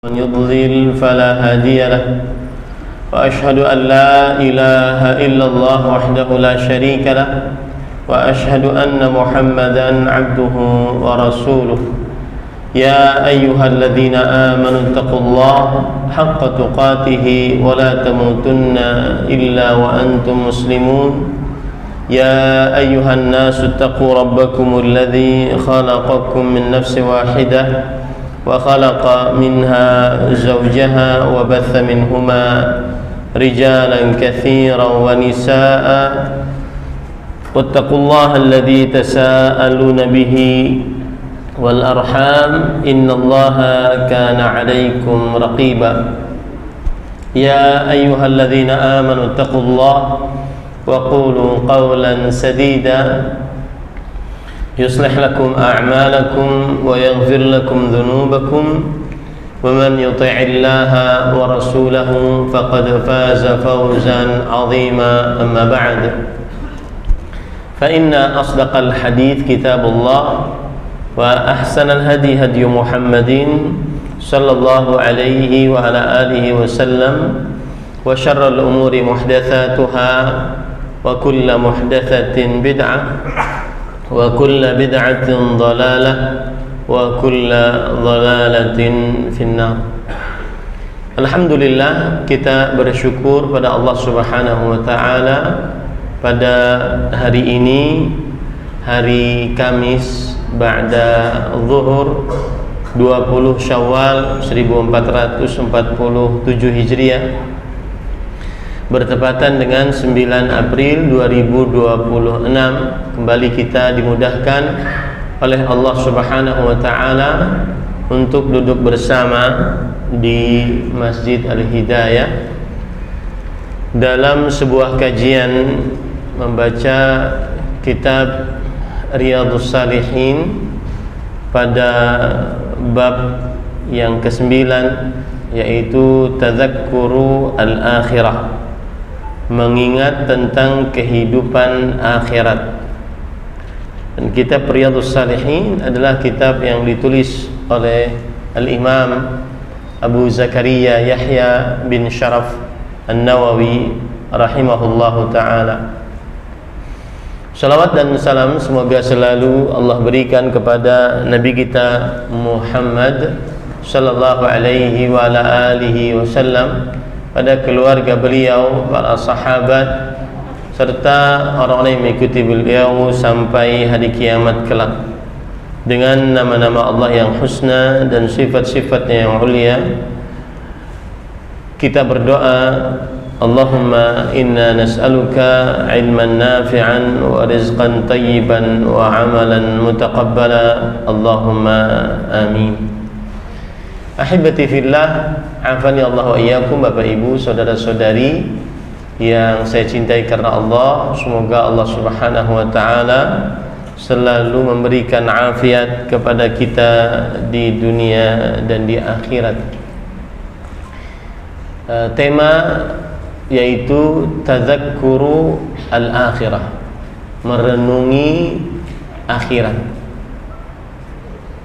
من يضلل فلا هادي له وأشهد أن لا إله إلا الله وحده لا شريك له وأشهد أن محمدا عبده ورسوله يا أيها الذين آمنوا اتقوا الله حق تقاته ولا تموتن إلا وأنتم مسلمون يا أيها الناس اتقوا ربكم الذي خلقكم من نفس واحدة وخلق منها زوجها وبث منهما رجالا كثيرا ونساء واتقوا الله الذي تساءلون به والأرحام إن الله كان عليكم رقيبا يا أيها الذين آمنوا اتقوا الله وقولوا قولا سديدا يصلح لكم أعمالكم ويغفر لكم ذنوبكم ومن يطع الله ورسوله فقد فاز فوزا عظيما أما بعد فإن أصدق الحديث كتاب الله وأحسن الهدي هدي محمد صلى الله عليه وعلى آله وسلم وشر الأمور محدثاتها وكل محدثة بدعة وكل بدعة ضلالة وكل ضلالة في النار. Alhamdulillah, kita bersyukur pada Allah Subhanahu wa taala pada hari ini, hari Kamis ba'da zuhur 20 Syawal 1447 Hijriah, bertepatan dengan 9 April 2026. Kembali kita dimudahkan oleh Allah Subhanahu wa taala untuk duduk bersama di Masjid Al-Hidayah dalam sebuah kajian membaca kitab Riyadhus Shalihin pada bab yang ke-9, yaitu Tadzakkuru al-akhirah, mengingat tentang kehidupan akhirat. Dan kitab Riyadhus Shalihin adalah kitab yang ditulis oleh Al-Imam Abu Zakaria Yahya bin Sharaf An-Nawawi rahimahullahu ta'ala. Salawat dan salam semoga selalu Allah berikan kepada Nabi kita Muhammad sallallahu alaihi wa ala alihi wasallam, pada keluarga beliau, para sahabat, serta orang-orang yang mengikuti beliau sampai hari kiamat kelak. Dengan nama-nama Allah yang husna dan sifat-sifatnya yang mulia, kita berdoa, Allahumma inna nas'aluka ilman nafi'an wa rizqan tayyiban wa amalan mutaqabbala, Allahumma amin. Ahibati fillah, afani Allah wa iyyakum, Bapak Ibu, saudara-saudari yang saya cintai karena Allah. Semoga Allah Subhanahu wa taala selalu memberikan afiat kepada kita di dunia dan di akhirat. Tema yaitu Tadzakkuru al-akhirah, merenungi akhirat.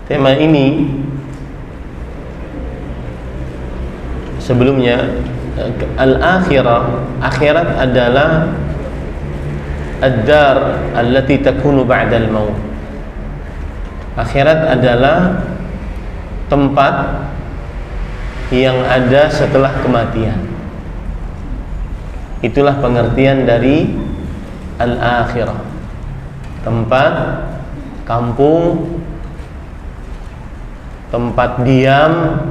Tema ini sebelumnya, al-akhirah, akhirat adalah ad-dar allati takunu ba'dal maut. Akhirat adalah tempat yang ada setelah kematian. Itulah pengertian dari al-akhirah, tempat, kampung, tempat diam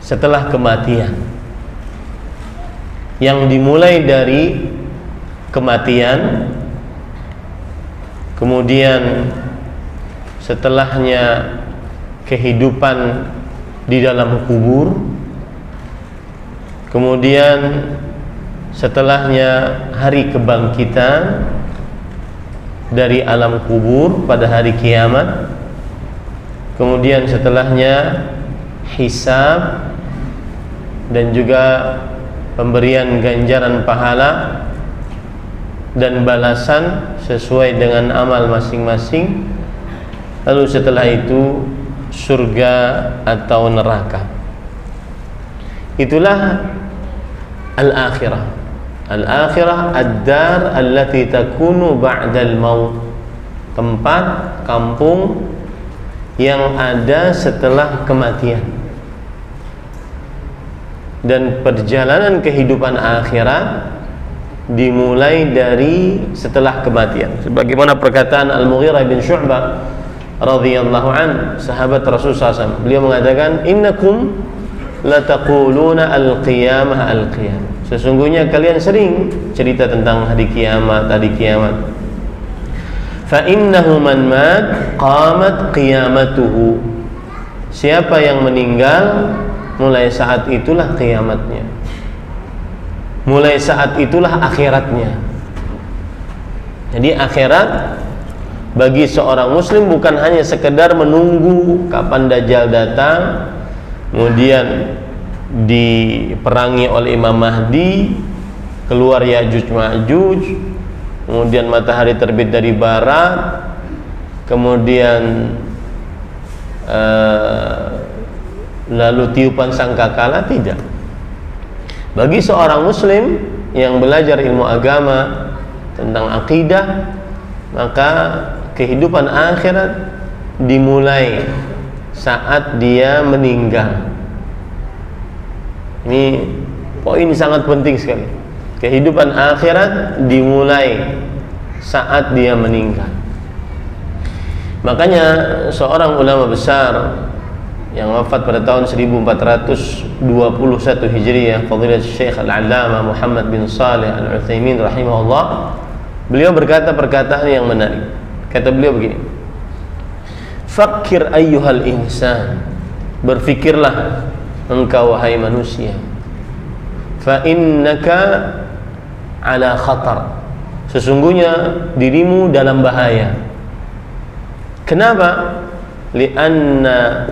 setelah kematian, yang dimulai dari kematian, kemudian setelahnya kehidupan di dalam kubur, kemudian setelahnya hari kebangkitan dari alam kubur pada hari kiamat, kemudian setelahnya hisab dan juga pemberian ganjaran pahala dan balasan sesuai dengan amal masing-masing. Lalu setelah itu surga atau neraka. itulah al-akhirah. Al-akhirah ad-dar allati takunu ba'dal maut, tempat, kampung yang ada setelah kematian. Dan perjalanan kehidupan akhirat dimulai dari setelah kematian. Sebagaimana perkataan Al-Mughirah bin Syu'bah radhiyallahu an, sahabat Rasulullah SAW, beliau mengatakan, innakum lataquluna al-qiyamah al-qiyamah. Sesungguhnya kalian sering cerita tentang hari kiamat, hari kiamat. Fa innahu man mat qamat qiyamatuhu. Siapa yang meninggal, mulai saat itulah kiamatnya. Mulai saat itulah akhiratnya. Jadi akhirat bagi seorang muslim bukan hanya sekedar menunggu kapan Dajjal datang, kemudian diperangi oleh Imam Mahdi, keluar Ya'juj Ma'juj, kemudian matahari terbit dari barat, kemudian lalu tiupan sangkakala. Tidak. Bagi seorang muslim yang belajar ilmu agama tentang akidah, maka kehidupan akhirat dimulai saat dia meninggal. Ini poin sangat penting sekali. Kehidupan akhirat dimulai saat dia meninggal. Makanya seorang ulama besar yang wafat pada tahun 1421 Hijriah, Fadilat Syekh Al-Allamah Muhammad bin Salih Al-Utsaimin rahimahullah, beliau berkata perkataan yang menarik. Kata beliau begini, "Fakkir ayyuhal insan." Berfikirlah engkau wahai manusia. Fa innaka ala khatar. Sesungguhnya dirimu dalam bahaya. Kenapa? Lianna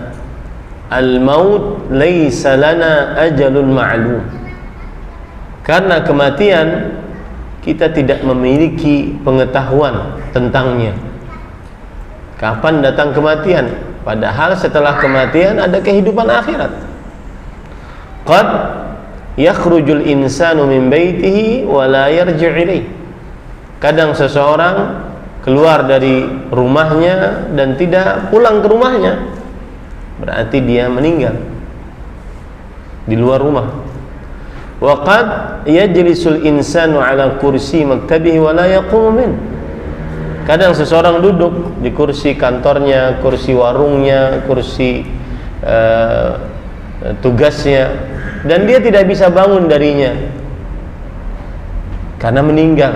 al-maut laysa lana ajalun ma'lum. Karena kematian kita tidak memiliki pengetahuan tentangnya. Kapan datang kematian? Padahal setelah kematian ada kehidupan akhirat. Qad yakhrujul insanu min baitihi wa la yarji' ilaih. Kadang seseorang keluar dari rumahnya dan tidak pulang ke rumahnya, berarti dia meninggal di luar rumah. Wa qad yajlisul insanu ala kursi maktabihi wa la yaqumu min. Kadang seseorang duduk di kursi kantornya, kursi warungnya, kursi tugasnya, dan dia tidak bisa bangun darinya karena meninggal.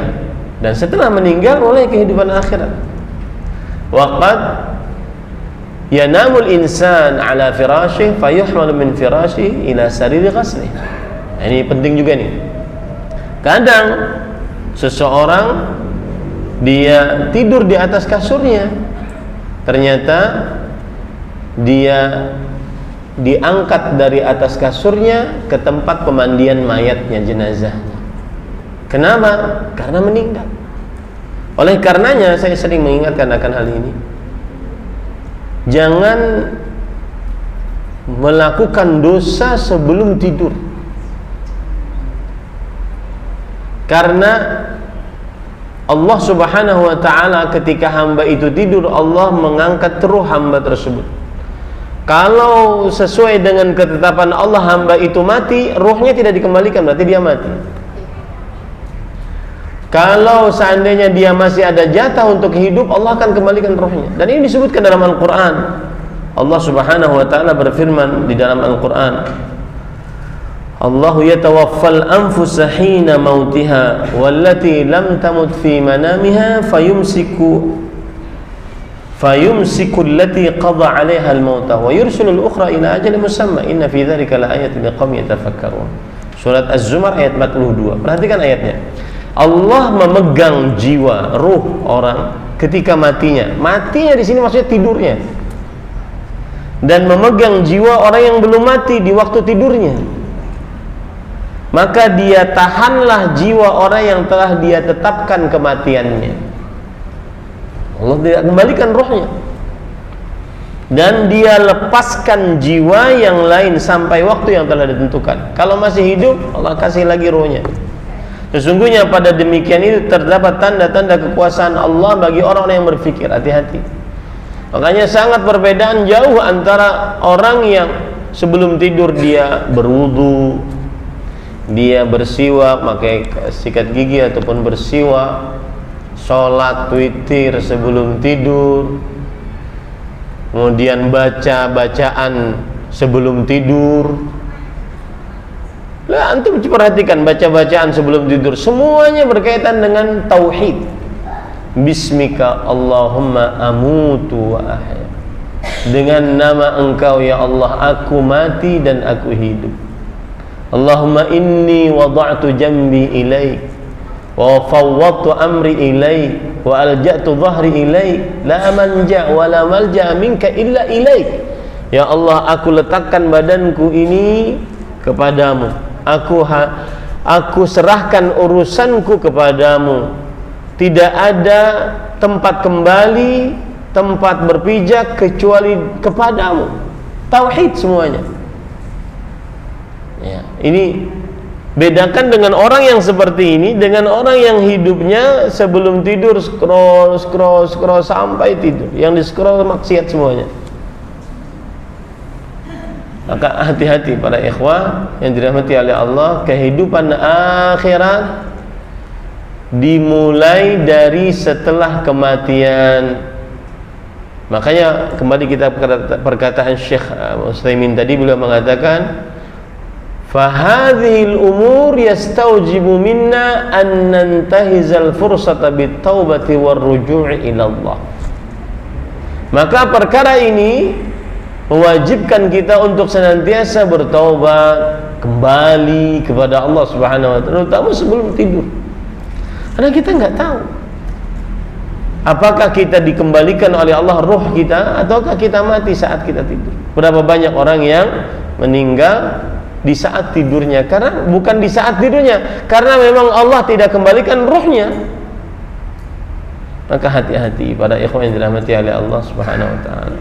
Dan setelah meninggal mulai kehidupan akhirat. Wa qad yanamul insan ala firashih fayuhmal min firashih ila sariri ghaslih. Ini penting juga nih. Kadang seseorang dia tidur di atas kasurnya, ternyata dia diangkat dari atas kasurnya ke tempat pemandian mayatnya, jenazahnya. Kenapa? Karena meninggal. Oleh karenanya saya sering mengingatkan akan hal ini. Jangan melakukan dosa sebelum tidur. Karena Allah Subhanahu wa ta'ala ketika hamba itu tidur, Allah mengangkat ruh hamba tersebut. Kalau sesuai dengan ketetapan Allah hamba itu mati, ruhnya tidak dikembalikan, berarti dia mati. Kalau seandainya dia masih ada jatah untuk hidup, Allah akan kembalikan ruhnya. Dan ini disebutkan dalam Al-Quran. Allah Subhanahu wa ta'ala berfirman di dalam Al-Quran, Allahu yatawaffal anfusa hina mautiha wallati lam tamut fi manamiha fayumsiku allati qada 'alaiha al-mauta wa yursilu al-ukhra ila ajalin musamma inna fi dzalika laayatin liqaumin yatafakkarun. Surat Az-Zumar ayat 42. Perhatikan ayatnya. Allah memegang jiwa, ruh orang ketika matinya. Matinya di sini maksudnya tidurnya. Dan memegang jiwa orang yang belum mati di waktu tidurnya. Maka dia tahanlah jiwa orang yang telah dia tetapkan kematiannya. Allah tidak kembalikan rohnya. dan dia lepaskan jiwa yang lain sampai waktu yang telah ditentukan. Kalau masih hidup, Allah kasih lagi rohnya. Sesungguhnya pada demikian itu terdapat tanda-tanda kekuasaan Allah bagi orang-orang yang berfikir. Hati-hati. Makanya sangat perbedaan jauh antara orang yang sebelum tidur dia berwudu, dia bersiwak, pakai sikat gigi ataupun bersiwak, sholat witir sebelum tidur, kemudian baca bacaan sebelum tidur. Lah antum perhatikan baca bacaan sebelum tidur, semuanya berkaitan dengan tauhid. Bismika Allahumma amutu wa ahya. Dengan nama Engkau ya Allah aku mati dan aku hidup. Allahumma inni wada'tu jambi ilaik wa fawwadtu amri ilaik wa alja'tu dhahri ilaik la manja wa la malja minka illa ilaik. Ya Allah, aku letakkan badanku ini kepadamu, aku serahkan urusanku kepadamu, tidak ada tempat kembali, tempat berpijak kecuali kepadamu. Tauhid semuanya ya. Ini bedakan dengan orang yang seperti ini dengan orang yang hidupnya sebelum tidur scroll sampai tidur, yang di scroll maksiat semuanya. Maka hati-hati para ikhwah yang dirahmati oleh Allah, kehidupan akhirat dimulai dari setelah kematian. Makanya kembali kita perkataan Syekh Utsaimin tadi, beliau mengatakan fahadhil umur yastaujibu minna an nantahizal fursata bitaubati warruju'i ila Allah. Maka perkara ini mewajibkan kita untuk senantiasa bertaubat, kembali kepada Allah Subhanahu wa taala, terutama sebelum tidur. Karena kita nggak tahu apakah kita dikembalikan oleh Allah ruh kita ataukah kita mati saat kita tidur. Berapa banyak orang yang meninggal di saat tidurnya, karena bukan di saat tidurnya, karena memang Allah tidak kembalikan ruhnya. Maka hati-hati pada ikhwan yang dirahmati oleh Allah Subhanahu wa taala.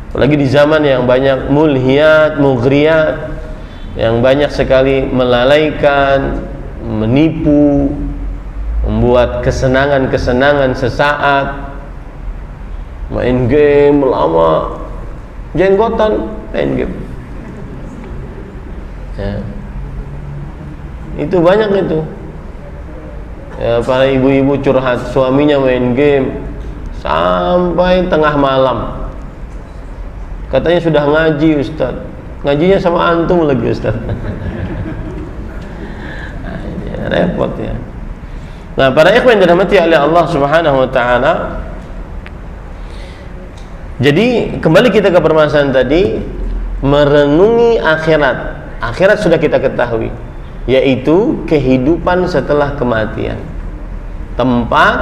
Apalagi di zaman yang banyak mulhiyat, mughriyat, yang banyak sekali melalaikan, menipu, membuat kesenangan-kesenangan sesaat, main game lama, jenggotan, main game ya. Itu banyak itu ya, para ibu-ibu curhat suaminya main game sampai tengah malam. Katanya sudah ngaji Ustaz, ngajinya sama antum lagi Ustaz. Repot ya. Nah, para ikhwan yang dirahmati oleh Allah Subhanahu wa taala, jadi kembali kita ke permasalahan tadi, merenungi akhirat. Akhirat sudah kita ketahui, yaitu kehidupan setelah kematian. Tempat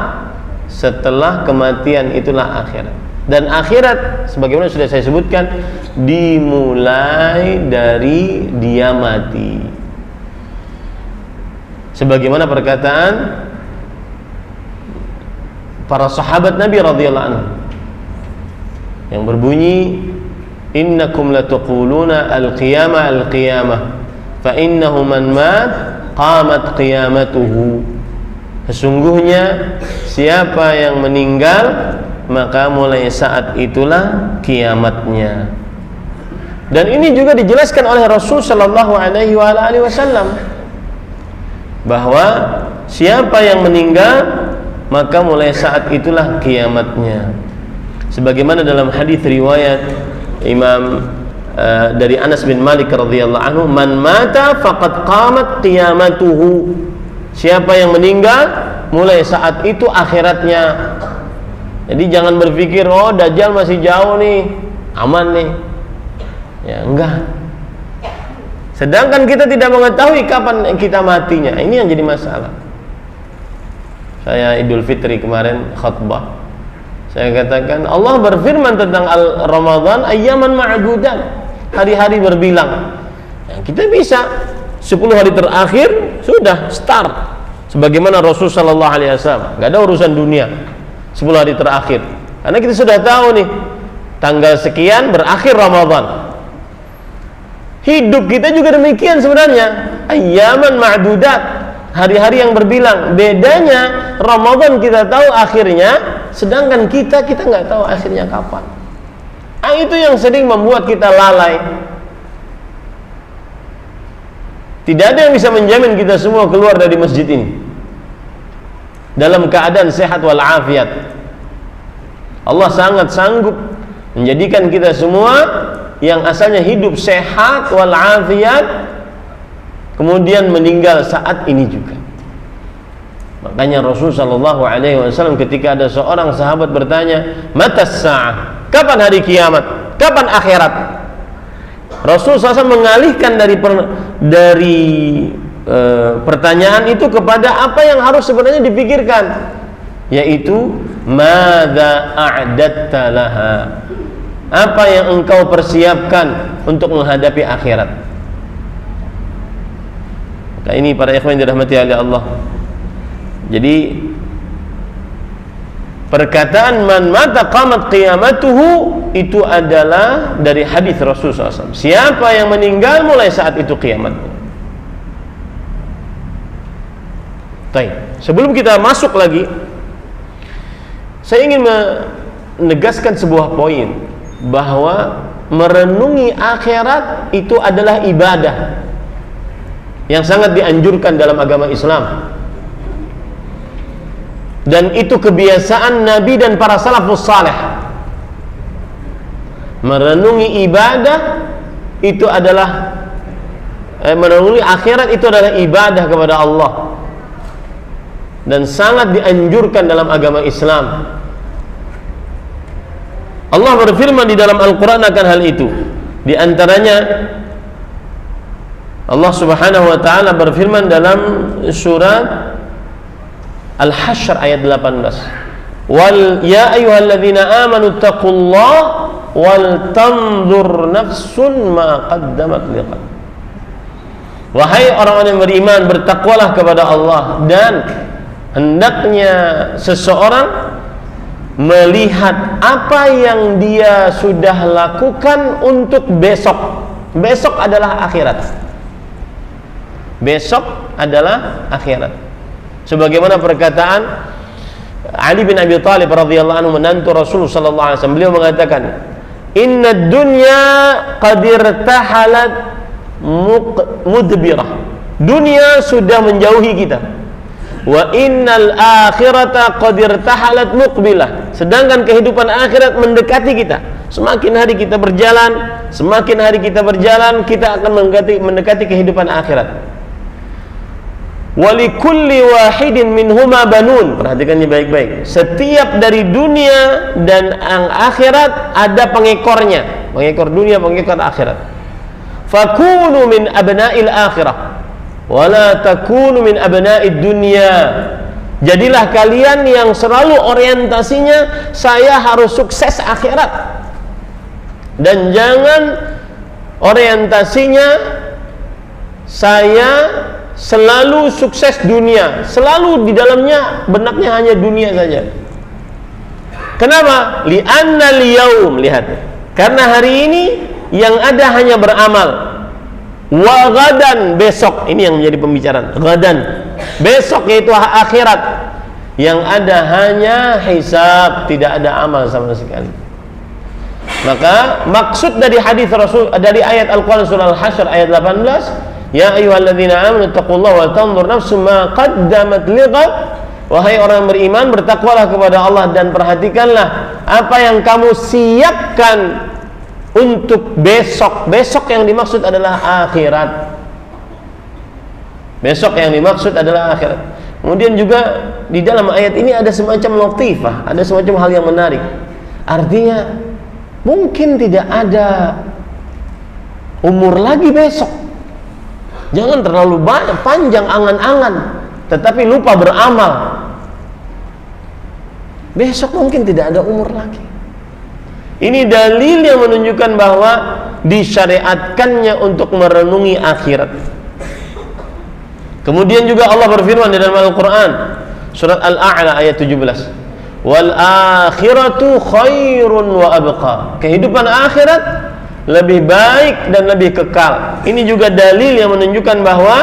setelah kematian itulah akhirat. Dan akhirat sebagaimana sudah saya sebutkan dimulai dari dia mati. Sebagaimana perkataan para sahabat Nabi radhiyallahu anhu yang berbunyi, innakum lataquluna al-qiyamah al-qiyamah fa innahu man mat qamat qiyamatuhu. Sesungguhnya siapa yang meninggal maka mulai saat itulah kiamatnya. Dan ini juga dijelaskan oleh Rasul sallallahu alaihi wasallam bahwa siapa yang meninggal maka mulai saat itulah kiamatnya. Sebagaimana dalam hadis riwayat Imam dari Anas bin Malik radhiyallahu anhu, man mata faqad qamat qiyamatuhu. Siapa yang meninggal mulai saat itu akhiratnya. Jadi jangan berpikir oh Dajjal masih jauh nih, aman nih. Ya enggak. Sedangkan kita tidak mengetahui kapan kita matinya. Ini yang jadi masalah. Saya Idul Fitri kemarin khutbah, saya katakan Allah berfirman tentang Ramadan ayyaman ma'dudan, hari-hari berbilang. Ya, kita bisa 10 hari terakhir sudah start. Sebagaimana Rasul sallallahu alaihi wasallam, enggak ada urusan dunia 10 hari terakhir. Karena kita sudah tahu nih, tanggal sekian berakhir Ramadan. Hidup kita juga demikian sebenarnya, ayyaman ma'dudat, hari-hari yang berbilang. Bedanya Ramadan kita tahu akhirnya, sedangkan kita nggak tahu akhirnya kapan. Itu yang sering membuat kita lalai. Tidak ada yang bisa menjamin kita semua keluar dari masjid ini dalam keadaan sehat walafiat. Allah sangat sanggup menjadikan kita semua yang asalnya hidup sehat walafiat kemudian meninggal saat ini juga. Makanya Rasul sallallahu alaihi wasallam ketika ada seorang sahabat bertanya, "Matas sa'ah?" Kapan hari kiamat? Kapan akhirat? Rasul SAW mengalihkan dari pertanyaan itu kepada apa yang harus sebenarnya dipikirkan, yaitu madza a'datta laha, apa yang engkau persiapkan untuk menghadapi akhirat. Maka ini para ikhwan yang dirahmati oleh Allah, jadi perkataan man mata qamat qiyamatuhu itu adalah dari hadis Rasul SAW. Siapa yang meninggal mulai saat itu kiamatnya. Baik, sebelum kita masuk lagi, saya ingin menegaskan sebuah poin bahwa merenungi akhirat itu adalah ibadah yang sangat dianjurkan dalam agama Islam. Dan itu kebiasaan Nabi dan para salafus saleh. Merenungi ibadah itu adalah merenungi akhirat itu adalah ibadah kepada Allah dan sangat dianjurkan dalam agama Islam. Allah berfirman di dalam Al-Quran akan hal itu. Di antaranya Allah Subhanahu wa taala berfirman dalam surat Al-Hasyr ayat 18. Wal ya ayyuhalladzina amanu taqullaha wal tanzur nafsun ma qaddamat liqad. Wahai orang-orang yang beriman, bertakwalah kepada Allah, dan hendaknya seseorang melihat apa yang dia sudah lakukan untuk besok. Besok adalah akhirat. Besok adalah akhirat. Sebagaimana perkataan Ali bin Abi Thalib radhiyallahu anhu, menantu Rasul sallallahu alaihi wasallam, beliau mengatakan, "Inna dunya qad irtahalat mudbirah." Dunia sudah menjauhi kita. Wa innal akhirata qad irtahalat muqbilah. Sedangkan kehidupan akhirat mendekati kita. Semakin hari kita berjalan, kita akan mendekati kehidupan akhirat. Walikulli wahidin minhuma banun. Perhatikan ini baik-baik. Setiap dari dunia dan akhirat ada pengekornya. Pengekor dunia, pengekor akhirat. Fakunu min abna'il akhirah wala takunu min abna'id dunya. Jadilah kalian yang selalu orientasinya saya harus sukses akhirat, dan jangan orientasinya saya selalu sukses dunia, selalu di dalamnya benaknya hanya dunia saja. Kenapa? Li'annal yaum, lihat, karena hari ini yang ada hanya beramal. Wa gadan, besok, ini yang menjadi pembicaraan. Gadan, besok, yaitu akhirat, yang ada hanya hisab, tidak ada amal sama sekali. Maka maksud dari hadis Rasul, dari ayat Al-Quran surah Al-Hasyr ayat 18, ya ayyuhalladzina amanu taqullaha wal tanzur nafsum ma qaddamat lighad. Wahai orang yang beriman, bertakwalah kepada Allah dan perhatikanlah apa yang kamu siapkan untuk besok. Besok yang dimaksud adalah akhirat. Besok yang dimaksud adalah akhirat. Kemudian juga di dalam ayat ini ada semacam latifah, ada semacam hal yang menarik. Artinya mungkin tidak ada umur lagi besok. Jangan terlalu panjang angan-angan tetapi lupa beramal. Besok mungkin tidak ada umur lagi. Ini dalil yang menunjukkan bahwa disyariatkannya untuk merenungi akhirat. Kemudian juga Allah berfirman di dalam Al-Quran surat Al-A'la ayat 17, wal akhiratu khairun wa abqa. Kehidupan akhirat lebih baik dan lebih kekal. Ini juga dalil yang menunjukkan bahwa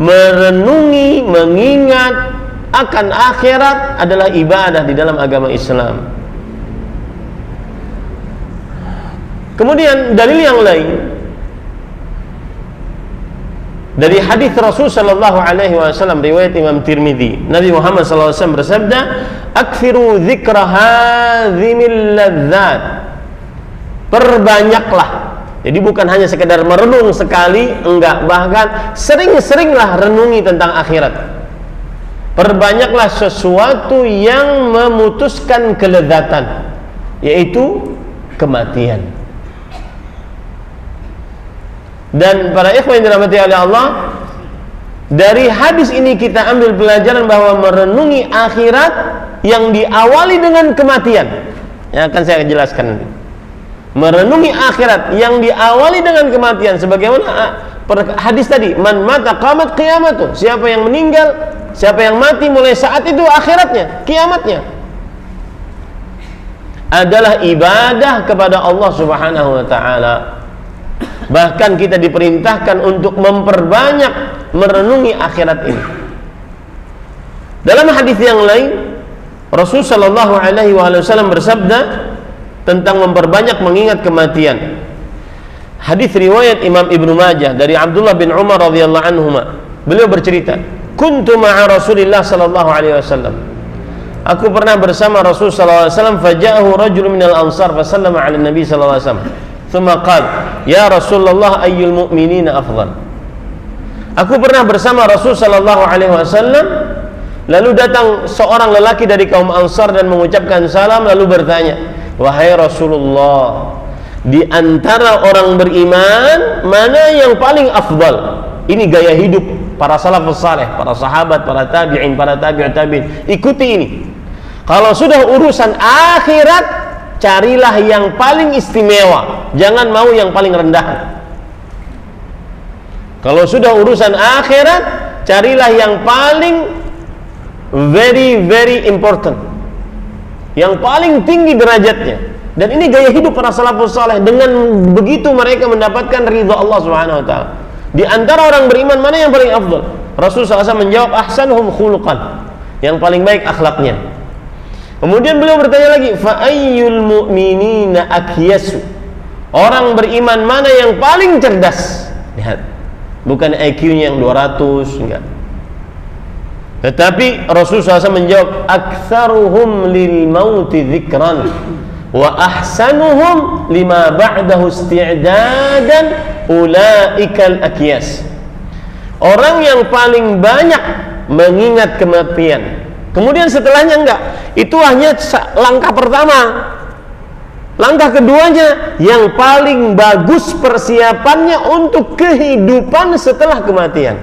merenungi, mengingat akan akhirat adalah ibadah di dalam agama Islam. Kemudian dalil yang lain dari hadis Rasul sallallahu alaihi wasallam riwayat Imam Tirmidzi, Nabi Muhammad sallallahu alaihi wasallam bersabda, "Aktsiru dzikra hadzimil ladzat." Perbanyaklah. Jadi bukan hanya sekedar merenung sekali, enggak, bahkan sering-seringlah renungi tentang akhirat. Perbanyaklah sesuatu yang memutuskan kelezatan, yaitu kematian. Dan para ikhwan yang dirahmati oleh Allah, dari hadis ini kita ambil pelajaran bahwa merenungi akhirat yang diawali dengan kematian, yang akan saya jelaskan nanti. Merenungi akhirat yang diawali dengan kematian, sebagaimana hadis tadi, man mata qamat qiyamatuh. Siapa yang meninggal, siapa yang mati, mulai saat itu akhiratnya, kiamatnya adalah ibadah kepada Allah Subhanahu wa taala. Bahkan kita diperintahkan untuk memperbanyak merenungi akhirat ini. Dalam hadis yang lain, Rasul sallallahu alaihi wasallam bersabda tentang memperbanyak mengingat kematian. Hadis riwayat Imam Ibnu Majah dari Abdullah bin Umar radhiyallahu anhuma. Beliau bercerita, "Kuntu ma'a Rasulillah sallallahu alaihi wasallam." Aku pernah bersama Rasul sallallahu alaihi wasallam, faja'ahu rajulun minal ansar fasallama 'ala Nabi sallallahu alaihi wasallam. Thumma qala, "Ya Rasulullah, ayyul mu'minina afdal?" Aku pernah bersama Rasul sallallahu alaihi wasallam, lalu datang seorang lelaki dari kaum Ansar dan mengucapkan salam, lalu bertanya, "Wahai Rasulullah, di antara orang beriman mana yang paling afdal?" Ini gaya hidup para salafus saleh, para sahabat, para tabi'in, para tabi'ut tabi'in. Ikuti ini. Kalau sudah urusan akhirat, carilah yang paling istimewa, jangan mau yang paling rendah. Kalau sudah urusan akhirat, carilah yang paling very very important, yang paling tinggi derajatnya. Dan ini gaya hidup para salafus saleh. Dengan begitu mereka mendapatkan ridha Allah Subhanahu wa taala. Di antara orang beriman mana yang paling afdal? Rasulullah SAW menjawab, ahsanuhum khuluqan, yang paling baik akhlaknya. Kemudian beliau bertanya lagi, fa ayyul mu'minina akyasu, orang beriman mana yang paling cerdas? Lihat, bukan IQ-nya yang 200, enggak. Tetapi Rasulullah SAW menjawab, aktsaruhum lil mauti dzikran wa ahsanuhum lima ba'dahu isti'dadan ulaikal akyas. Orang yang paling banyak mengingat kematian, kemudian setelahnya enggak, itu hanya langkah pertama. Langkah keduanya, yang paling bagus persiapannya untuk kehidupan setelah kematian.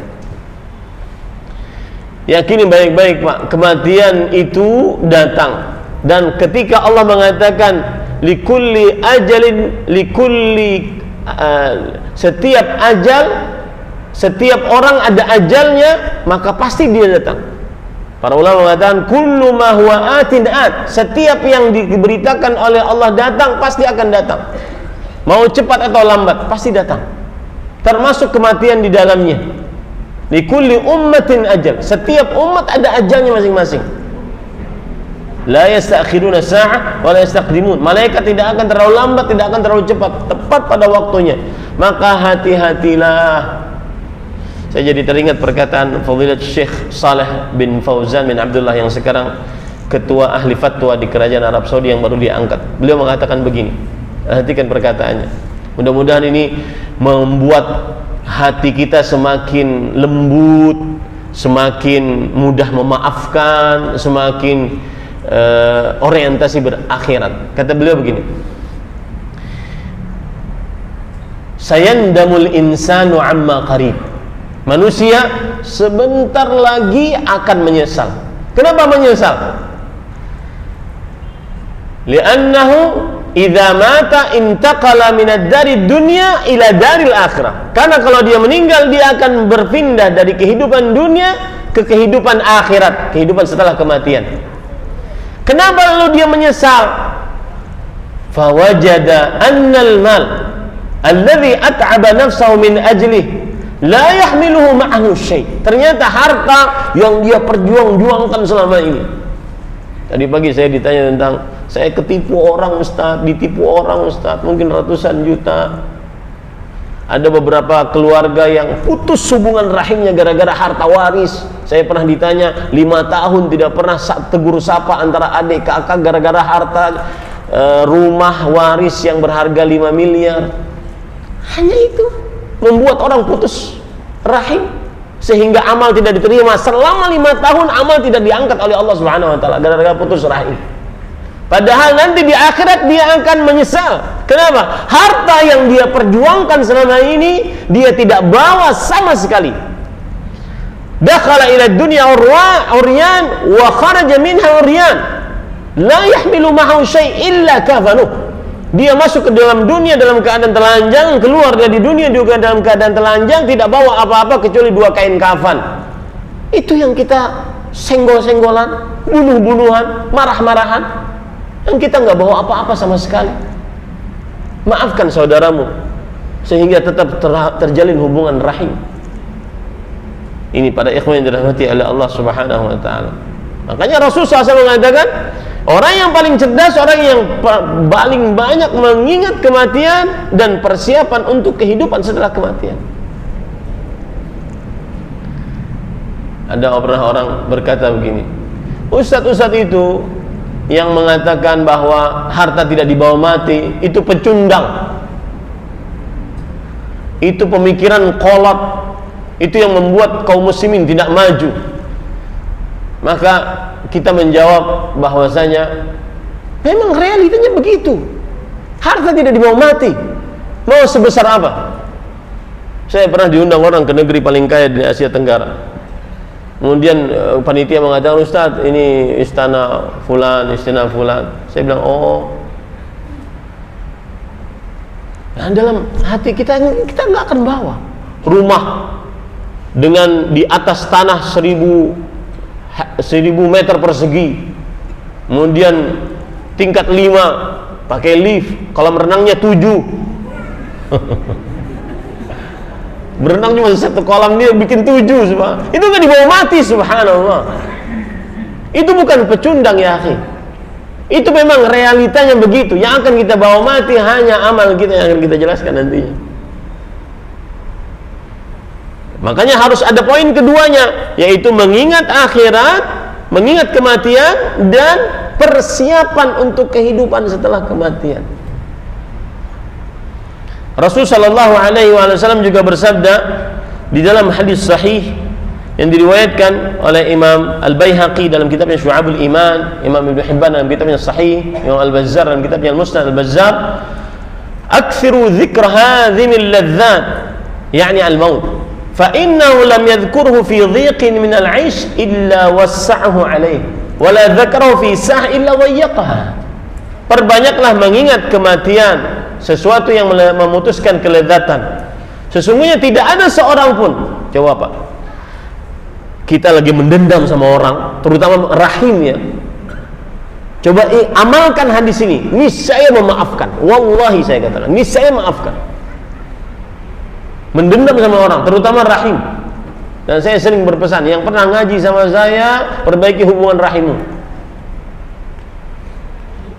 Yakini baik-baik Pak, kematian itu datang. Dan ketika Allah mengatakan likulli ajalin setiap ajal, setiap orang ada ajalnya, maka pasti dia datang. Para ulama mengatakan kullu ma huwa atin at, setiap yang diberitakan oleh Allah datang pasti akan datang. Mau cepat atau lambat pasti datang. Termasuk kematian di dalamnya. Likulli ummatin ajal, setiap umat ada ajalnya masing-masing. La yastakhiruna sa'ah wa la yastaqdimun. Malaikat tidak akan terlalu lambat, tidak akan terlalu cepat, tepat pada waktunya. Maka hati-hatilah. Saya jadi teringat perkataan Fadilat Syekh Saleh bin Fauzan bin Abdullah yang sekarang ketua ahli fatwa di kerajaan Arab Saudi yang baru diangkat. Beliau mengatakan begini, perhatikan perkataannya. Mudah-mudahan ini membuat hati kita semakin lembut, semakin mudah memaafkan, semakin orientasi berakhirat. Kata beliau begini, sayandamul insanu amma qarib, manusia sebentar lagi akan menyesal. Kenapa menyesal? Li'annahu idza mata intaqala minad dari dunya ila daril akhirah. Karena kalau dia meninggal, dia akan berpindah dari kehidupan dunia ke kehidupan akhirat, kehidupan setelah kematian. Kenapa lalu dia menyesal? Fawajada annal mal alladhi at'aba nafsahu min ajlih la yahmiluhu ma'ahu syai'. Ternyata harta yang dia perjuang-juangkan selama ini. Tadi pagi saya ditanya tentang saya ketipu orang Ustaz, ditipu orang Ustaz, mungkin ratusan juta. Ada beberapa keluarga yang putus hubungan rahimnya gara-gara harta waris. Saya pernah ditanya 5 tahun tidak pernah tegur sapa antara adik kakak gara-gara harta rumah waris yang berharga 5 miliar. Hanya itu membuat orang putus rahim sehingga amal tidak diterima selama 5 tahun. Amal tidak diangkat oleh Allah Subhanahu wa taala gara-gara putus rahim. Padahal nanti di akhirat dia akan menyesal. Kenapa? Harta yang dia perjuangkan selama ini dia tidak bawa sama sekali. Dakhala ila dunya uryan wa kharaja minha uryan. La yahmilu ma'ahu syai' illa kafanuh. Dia masuk ke dalam dunia dalam keadaan telanjang, keluar dari dunia juga dalam keadaan telanjang, tidak bawa apa-apa kecuali 2 kain kafan. Itu yang kita senggol-senggolan, bunuh-bunuhan, marah-marahan, yang kita nggak bawa apa-apa sama sekali. Maafkan saudaramu sehingga tetap terjalin hubungan rahim. Ini pada ikhwan yang dirahmati oleh Allah Subhanahu wa taala. Makanya Rasulullah SAW mengatakan, orang yang paling cerdas, orang yang paling banyak mengingat kematian dan persiapan untuk kehidupan setelah kematian. Ada pernah orang berkata begini, ustadz-ustadz itu yang mengatakan bahwa harta tidak dibawa mati, itu pecundang, itu pemikiran kolot, itu yang membuat kaum muslimin tidak maju. Maka kita menjawab bahwasanya memang realitanya begitu. Harta tidak dibawa mati, mau sebesar apa. Saya pernah diundang orang ke negeri paling kaya di Asia Tenggara. Kemudian panitia mengatakan, Ustaz, ini istana fulan, istana fulan. Saya bilang, oh. Nah, dalam hati kita nggak akan bawa rumah dengan di atas tanah 1000 meter persegi, kemudian tingkat 5, pakai lift, kolam renangnya 7. Berenang cuma 1 kolam, dia bikin 7. Itu kan dibawa mati, subhanallah. Itu bukan pecundang ya akhi. Itu memang realitanya begitu. Yang akan kita bawa mati hanya amal kita yang akan kita jelaskan nantinya. Makanya harus ada poin keduanya, yaitu mengingat akhirat, mengingat kematian, dan persiapan untuk kehidupan setelah kematian. Rasul sallallahu alaihi wasallam juga bersabda di dalam hadis sahih yang diriwayatkan oleh Imam Al-Baihaqi dalam kitabnya Syu'abul Iman, Imam Ibnu Hibban dalam kitabnya Sahih, Imam Al-Bazzar dalam kitabnya Al-Musnad Al-Bazzar, "Aktsiru dzikra hadhimil ladzat," yakni al-maut. Fa innahu lam yadhkurhu fi dhiqin min al-'aish illa wassa'ahu 'alayhi wa la dzakarahu fi sah' illa wayyaqaha. Perbanyaklah mengingat kematian, sesuatu yang memutuskan kelezatan. Sesungguhnya tidak ada seorang pun, jawab Pak, kita lagi mendendam sama orang, terutama rahimnya. Coba amalkan hadis ini, niscaya memaafkan. Wallahi saya katakan, niscaya maafkan. Mendendam sama orang, terutama rahim. Dan saya sering berpesan, yang pernah ngaji sama saya, perbaiki hubungan rahimmu.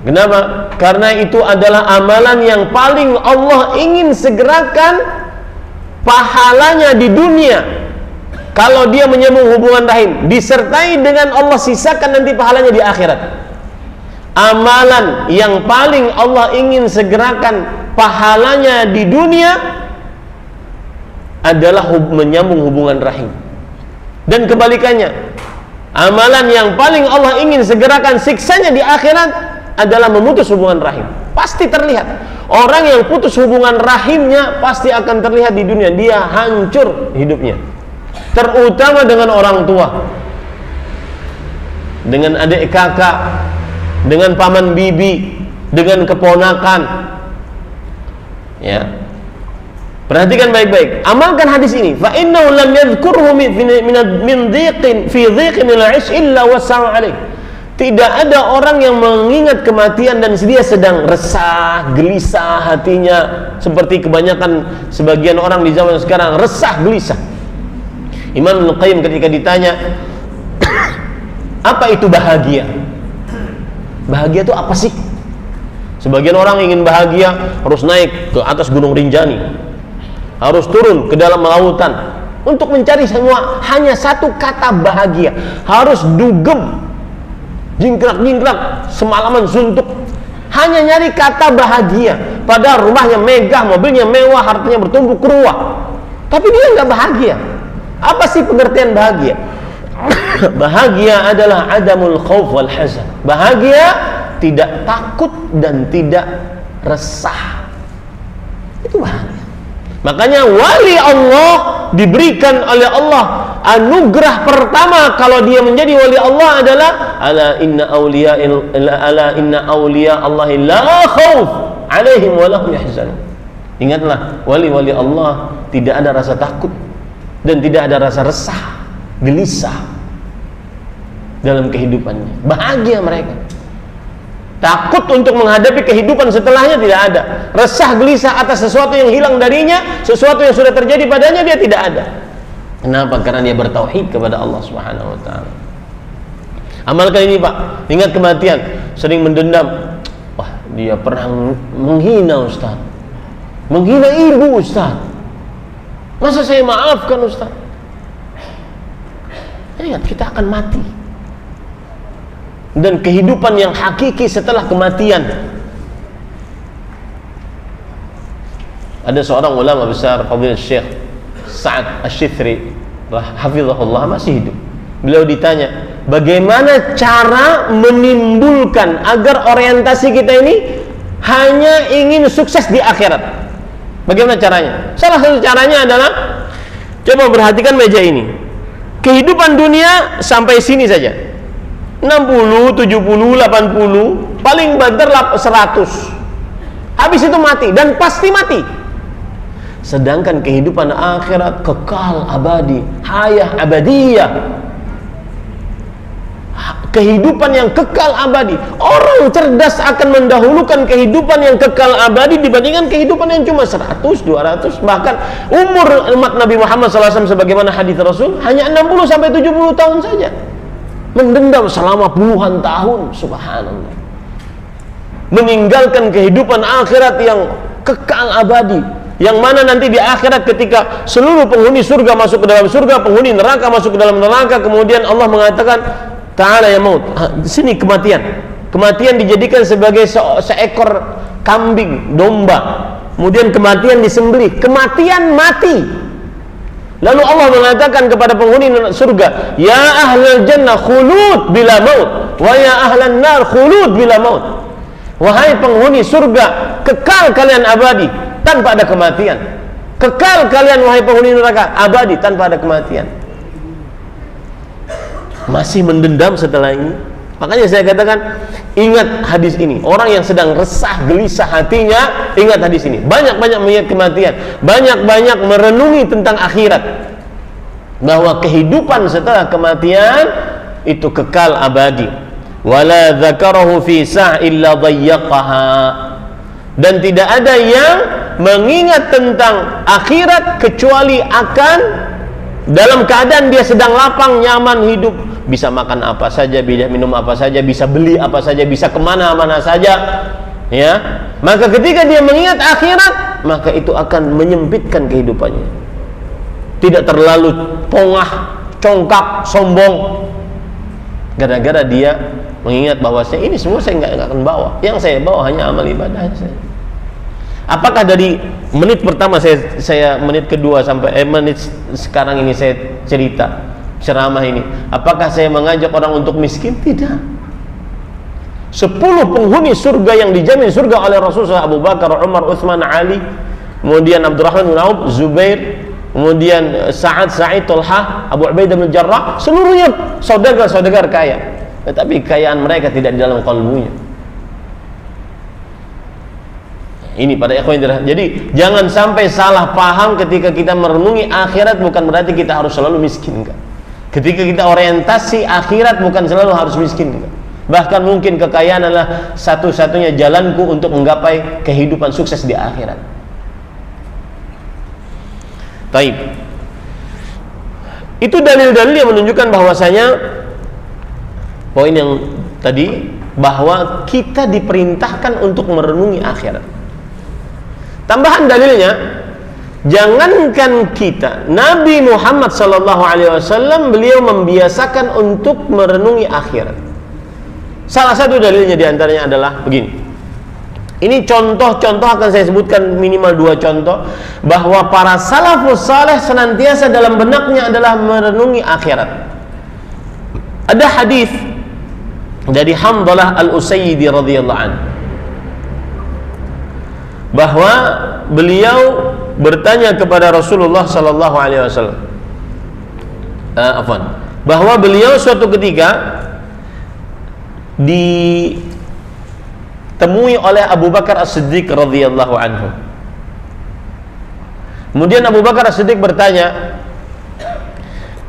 Kenapa? Karena itu adalah amalan yang paling Allah ingin segerakan pahalanya di dunia. Kalau dia menyambung hubungan rahim, disertai dengan Allah sisakan nanti pahalanya di akhirat. Amalan yang paling Allah ingin segerakan pahalanya di dunia adalah menyambung hubungan rahim. Dan kebalikannya, amalan yang paling Allah ingin segerakan siksanya di akhirat adalah memutus hubungan rahim. Pasti terlihat. Orang yang putus hubungan rahimnya pasti akan terlihat di dunia. Dia hancur hidupnya. Terutama dengan orang tua, dengan adik kakak, dengan paman bibi, dengan keponakan. Ya. Perhatikan baik-baik. Amalkan hadis ini. Fa innahu lam yadhkurhu min dhiqin fi dhiqin al-'aish illa wasa'u 'alayh. Tidak ada orang yang mengingat kematian dan dia sedang resah, gelisah hatinya, seperti kebanyakan sebagian orang di zaman sekarang, resah, gelisah. Imam Ibnu Qayyim ketika ditanya apa itu bahagia? Bahagia itu apa sih? Sebagian orang ingin bahagia harus naik ke atas Gunung Rinjani, harus turun ke dalam lautan untuk mencari semua hanya satu kata bahagia, harus dugem, jingkrak-jingkrak semalaman suntuk hanya nyari kata bahagia, padahal rumahnya megah, mobilnya mewah, hartanya bertumpuk ruah, tapi dia nggak bahagia. Apa sih pengertian bahagia? Bahagia adalah adamul khauf wal hazan. Bahagia tidak takut dan tidak resah. Itu bahagia. Makanya wali Allah diberikan oleh Allah anugerah pertama kalau dia menjadi wali Allah adalah ala inna awliya Allahi la khauf alaihim wa lahum yahzanun. Ingatlah, wali-wali Allah tidak ada rasa takut dan tidak ada rasa resah, gelisah dalam kehidupannya. Bahagia mereka. Takut untuk menghadapi kehidupan setelahnya tidak ada. Resah gelisah atas sesuatu yang hilang darinya, sesuatu yang sudah terjadi padanya dia tidak ada. Kenapa? Karena dia bertauhid kepada Allah Subhanahu wa taala. Amalkan ini, Pak. Ingat kematian, sering mendendam. Wah, dia pernah menghina Ustaz. Menghina ibu Ustaz. Masa saya maafkan Ustaz? Ingat, kita akan mati. Dan kehidupan yang hakiki setelah kematian. Ada seorang ulama besar, Fadilatul Syekh Sa'ad Asy-Syithri hafizahullah, masih hidup. Beliau ditanya, bagaimana cara menimbulkan agar orientasi kita ini hanya ingin sukses di akhirat? Bagaimana caranya? Salah satu caranya adalah, coba perhatikan meja ini. Kehidupan dunia sampai sini saja. 60, 70, 80, paling banter 100. Habis itu mati, dan pasti mati. Sedangkan kehidupan akhirat kekal abadi, hayah abadiyah. Kehidupan yang kekal abadi. Orang cerdas akan mendahulukan kehidupan yang kekal abadi dibandingkan kehidupan yang cuma 100, 200. Bahkan umur umat Nabi Muhammad SAW sebagaimana hadis Rasul hanya 60 sampai 70 tahun saja. Mendendam selama puluhan tahun, subhanallah. Meninggalkan kehidupan akhirat yang kekal abadi, yang mana nanti di akhirat ketika seluruh penghuni surga masuk ke dalam surga, penghuni neraka masuk ke dalam neraka, kemudian Allah mengatakan, ta'ala ya maut. Di sini kematian. Kematian dijadikan sebagai seekor kambing, domba. Kemudian kematian disembelih. Kematian mati. Lalu Allah mengatakan kepada penghuni surga, ya ahlal jannah khulud bila maut, wa ya ahlan nar khulud bila maut. Wahai penghuni surga, kekal kalian abadi tanpa ada kematian. Kekal kalian wahai penghuni neraka, abadi tanpa ada kematian. Masih mendendam setelah ini? Makanya saya katakan, ingat hadis ini. Orang yang sedang resah, gelisah hatinya, ingat hadis ini. Banyak-banyak mengingat kematian, banyak-banyak merenungi tentang akhirat, bahwa kehidupan setelah kematian itu kekal abadi. Wala dzakarahu fi sa' illa dhayyaqaha. Dan tidak ada yang mengingat tentang akhirat kecuali akan dalam keadaan dia sedang lapang, nyaman hidup, bisa makan apa saja, bisa minum apa saja, bisa beli apa saja, bisa kemana-mana saja, ya. Maka ketika dia mengingat akhirat, maka itu akan menyempitkan kehidupannya. Tidak terlalu pongah, congkak, sombong, gara-gara dia mengingat bahwa ini semua saya nggak akan bawa. Yang saya bawa hanya amal ibadah saya. Apakah dari menit pertama saya menit kedua sampai menit sekarang ini saya cerita ceramah ini, apakah saya mengajak orang untuk miskin? Tidak. 10 penghuni surga yang dijamin surga oleh Rasulullah, Abu Bakar, Umar, Utsman, Ali, kemudian Abdurrahman bin Auf, Zubair, kemudian Sa'ad, Sa'id, Talha, Abu Ubaidah bin Jarrah, seluruhnya saudagar-saudagar kaya, tetapi kekayaan mereka tidak di dalam kalbunya. Ini pada ikhwan. Jadi jangan sampai salah paham ketika kita merenungi akhirat, bukan berarti kita harus selalu miskin, enggak. Ketika kita orientasi akhirat bukan selalu harus miskin, enggak. Bahkan mungkin kekayaan adalah satu-satunya jalanku untuk menggapai kehidupan sukses di akhirat. Taib. Itu dalil-dalil yang menunjukkan bahwasanya poin yang tadi, bahwa kita diperintahkan untuk merenungi akhirat. Tambahan dalilnya, jangankan kita, Nabi Muhammad SAW beliau membiasakan untuk merenungi akhirat. Salah satu dalilnya diantaranya adalah begini. Ini contoh-contoh akan saya sebutkan minimal 2 contoh, bahwa para salafus saleh senantiasa dalam benaknya adalah merenungi akhirat. Ada hadis dari Hamdalah Al-Usayyidi radhiyallahu anhu, bahwa beliau bertanya kepada Rasulullah sallallahu alaihi wasallam, bahwa beliau suatu ketika ditemui oleh Abu Bakar As-Siddiq radhiyallahu anhu. Kemudian Abu Bakar As-Siddiq bertanya,